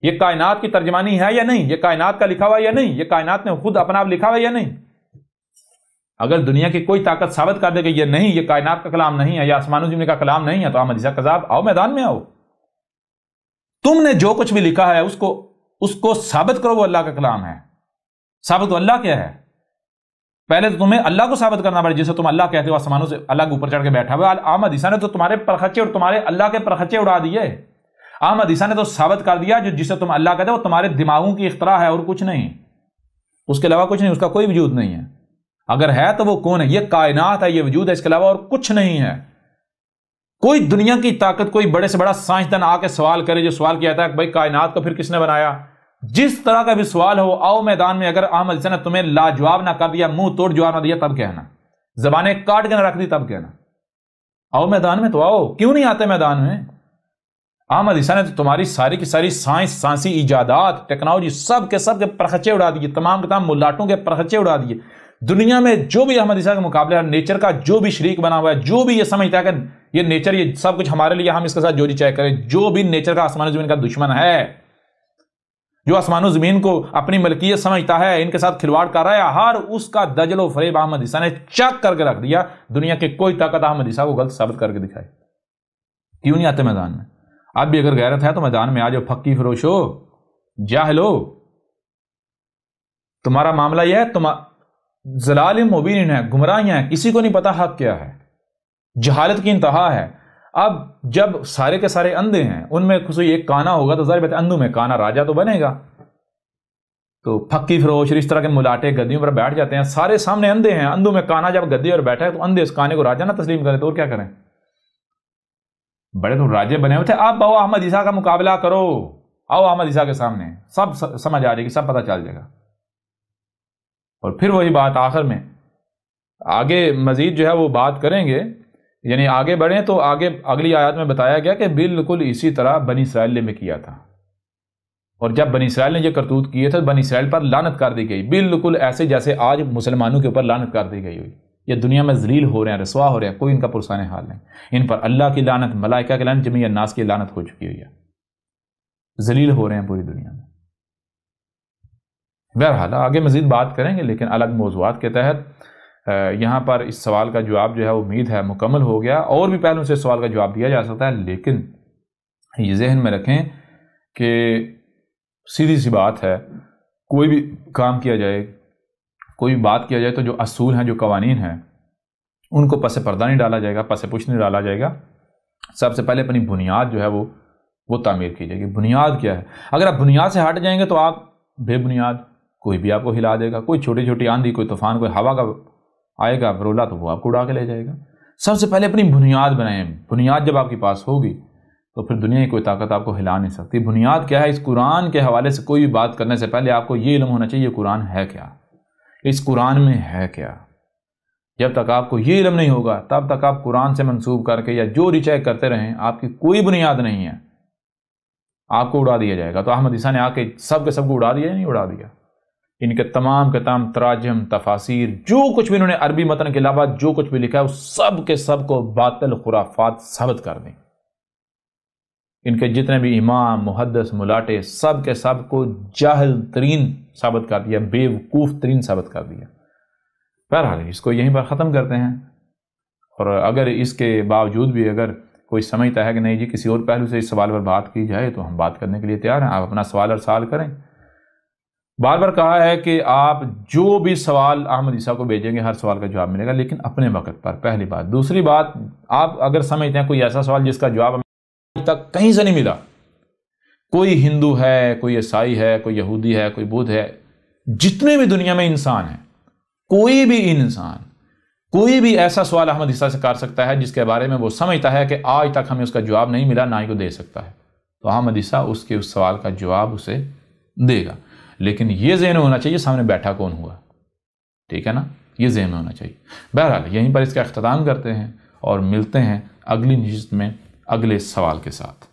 یہ کائنات کی ترجمانی ہے یا نہیں، یہ کائنات کا لکھا ہوا ہے یا نہیں، یہ کائنات نے خود اپنا آپ لکھا ہوا ہے یا نہیں؟ اگر دنیا کی کوئی طاقت ثابت کر دے کہ یہ نہیں، یہ کائنات کا کلام نہیں ہے، یہ آسمان و زمین کا کلام نہیں ہے، تو احمد عیسیٰ کذاب، آؤ میدان میں آؤ۔ تم نے جو کچھ بھی لکھا ہے اس کو ثابت کرو وہ اللہ کا کلام ہے۔ ثابت تو اللہ کیا ہے؟ پہلے تو تمہیں اللہ کو ثابت کرنا پڑے، جسے تم اللہ کہتے ہو، آسمانوں سے الگ اوپر چڑھ کے بیٹھا ہوا۔ احمد عیسیٰ نے تو تمہارے پرخچے اور تمہارے اللہ کے پرخچے اڑا دیے۔ احمد عیسیٰ نے تو ثابت کر دیا جسے تم اللہ کہتے ہو وہ تمہارے دماغوں کی اختراع ہے اور کچھ نہیں، اس کے علاوہ کچھ نہیں، اس کا کوئی وجود نہیں ہے۔ اگر ہے تو وہ کون ہے؟ یہ کائنات ہے، یہ وجود ہے، اس کے علاوہ اور کچھ نہیں ہے۔ کوئی دنیا کی طاقت، کوئی بڑے سے بڑا سائنسدان آ کے سوال کرے، جو سوال کیا جاتا ہے کہ بھائی کائنات کو پھر کس نے بنایا، جس طرح کا بھی سوال ہو، آؤ میدان میں۔ اگر احمد عیسیٰ نے تمہیں لاجواب نہ کر دیا، منہ توڑ جواب نہ دیا، تب کہنا، زبانیں کاٹ کے نہ رکھ دی، تب کہنا آؤ میدان میں۔ تو آؤ، کیوں نہیں آتے میدان میں؟ احمد عیسیٰ نے تو تمہاری ساری کی ساری سائنسی ایجادات، ٹیکنالوجی، سب کے پرخچے اڑا دیے، تمام ملاٹوں کے پرخچے اڑا دیے۔ دنیا میں جو بھی احمد عیسیٰ کے مقابلے ہے، نیچر کا جو بھی شریک بنا ہوا ہے، جو بھی یہ سمجھتا ہے کہ یہ نیچر یہ سب کچھ ہمارے لیے، ہم اس کے ساتھ جو جی چاہے کریں، جو بھی نیچر کا، آسمان و زمین کا دشمن ہے، جو آسمان و زمین کو اپنی ملکیت سمجھتا ہے، ان کے ساتھ کھلواڑ کر رہا ہے، ہر اس کا دجل و فریب احمد عیسیٰ نے چک کر کے رکھ دیا۔ دنیا کی کوئی طاقت احمد عیسیٰ کو غلط ثابت کر کے دکھائے۔ کیوں نہیں آتے میدان میں؟ اب بھی اگر غیرت ہے تو میدان میں آ جاؤ، پھکی فروش ہو، جاہل ہو۔ تمہارا معاملہ یہ ہے، ضلال مبین ہے، گمراہیاں ہیں، کسی کو نہیں پتا حق کیا ہے، جہالت کی انتہا ہے۔ اب جب سارے کے سارے اندھے ہیں، ان میں کوئی ایک کانا ہوگا تو ظاہر بات ہے اندھوں میں کانا راجا تو بنے گا۔ تو پھکی فروش اس طرح کے ملاٹے گدیوں پر بیٹھ جاتے ہیں، سارے سامنے اندھے ہیں، اندھوں میں کانا جب گدی پر بیٹھا ہے تو اندھے اس کانے کو راجا نہ تسلیم کریں تو اور کیا کریں؟ بڑے تو راجے بنے ہوئے تھے۔ آپ آؤ احمد عیسیٰ کا مقابلہ کرو، آؤ احمد عیسیٰ کے سامنے، سب سمجھ آ جائے گی، سب پتہ چل جائے گا۔ اور پھر وہی بات آخر میں آگے مزید جو ہے وہ بات کریں گے، یعنی آگے بڑھیں تو آگے اگلی آیات میں بتایا گیا کہ بالکل اسی طرح بنی اسرائیل نے بھی کیا تھا، اور جب بنی اسرائیل نے یہ کرتوت کیے تھے بنی اسرائیل پر لعنت کر دی گئی، بالکل ایسے جیسے آج مسلمانوں کے اوپر لعنت کر دی گئی ہوئی۔ یہ دنیا میں ذلیل ہو رہے ہیں، رسوا ہو رہے ہیں، کوئی ان کا پرسان حال نہیں۔ ان پر اللہ کی لعنت، ملائکہ کی لعنت، جمیع الناس کی لعنت ہو چکی ہوئی ہے، ذلیل ہو رہے ہیں پوری دنیا میں۔ بہرحال آگے مزید بات کریں گے لیکن الگ موضوعات کے تحت۔ یہاں پر اس سوال کا جواب جو ہے امید ہے مکمل ہو گیا، اور بھی پہلوں سے اس سوال کا جواب دیا جا سکتا ہے، لیکن یہ ذہن میں رکھیں کہ سیدھی سی بات ہے، کوئی بھی کام کیا جائے، کوئی بھی بات کیا جائے، تو جو اصول ہیں، جو قوانین ہیں، ان کو پس پردہ نہیں ڈالا جائے گا، پس پوچھ نہیں ڈالا جائے گا۔ سب سے پہلے اپنی بنیاد جو ہے وہ تعمیر کی جائے گی۔ بنیاد کیا ہے؟ اگر آپ بنیاد سے ہٹ جائیں گے تو آپ بے بنیاد، کوئی بھی آپ کو ہلا دے گا، کوئی چھوٹی چھوٹی آندھی، کوئی طوفان، کوئی ہوا کا آئے گا برولا تو وہ آپ کو اڑا کے لے جائے گا۔ سب سے پہلے اپنی بنیاد بنائیں۔ بنیاد جب آپ کے پاس ہوگی تو پھر دنیا کی کوئی طاقت آپ کو ہلا نہیں سکتی۔ بنیاد کیا ہے؟ اس قرآن کے حوالے سے کوئی بھی بات کرنے سے پہلے آپ کو یہ علم ہونا چاہیے یہ قرآن ہے کیا، اس قرآن میں ہے کیا۔ جب تک آپ کو یہ علم نہیں ہوگا تب تک آپ قرآن سے منسوب کر کے یا جو ریچیک کرتے رہیں، آپ کی کوئی بنیاد نہیں ہے، آپ کو اڑا دیا جائے گا۔ تو احمد عیسیٰ نے آ کے سب کو اڑا دیا یا نہیں اڑا دیا؟ ان کے تمام کے تمام تراجم، تفاسیر، جو کچھ بھی انہوں نے عربی متن کے علاوہ جو کچھ بھی لکھا ہے، وہ سب کے سب کو باطل خرافات ثابت کر دیں۔ ان کے جتنے بھی امام، محدث، ملاٹے، سب کے سب کو جاہل ترین ثابت کر دیا، بے وقوف ترین ثابت کر دیا۔ بہرحال اس کو یہیں پر ختم کرتے ہیں، اور اگر اس کے باوجود بھی اگر کوئی سمجھتا ہے کہ نہیں جی کسی اور پہلو سے اس سوال پر بات کی جائے تو ہم بات کرنے کے لیے تیار ہیں، آپ اپنا سوال ارسال کریں۔ بار بار کہا ہے کہ آپ جو بھی سوال احمد عیسیٰ کو بھیجیں گے ہر سوال کا جواب ملے گا، لیکن اپنے وقت پر، پہلی بات۔ دوسری بات، آپ اگر سمجھتے ہیں کوئی ایسا سوال جس کا جواب ابھی تک کہیں سے نہیں ملا، کوئی ہندو ہے، کوئی عیسائی ہے، کوئی یہودی ہے، کوئی بدھ ہے، جتنے بھی دنیا میں انسان ہیں، کوئی بھی انسان کوئی بھی ایسا سوال احمد عیسیٰ سے کر سکتا ہے جس کے بارے میں وہ سمجھتا ہے کہ آج تک ہمیں اس کا جواب نہیں ملا، نہ ہی کو دے سکتا ہے، تو احمد عیسیٰ اس کے اس سوال کا جواب اسے دے گا۔ لیکن یہ ذہن ہونا چاہیے سامنے بیٹھا کون ہوا، ٹھیک ہے نا، یہ ذہن میں ہونا چاہیے۔ بہرحال یہیں پر اس کا اختتام کرتے ہیں اور ملتے ہیں اگلی نشست میں اگلے سوال کے ساتھ۔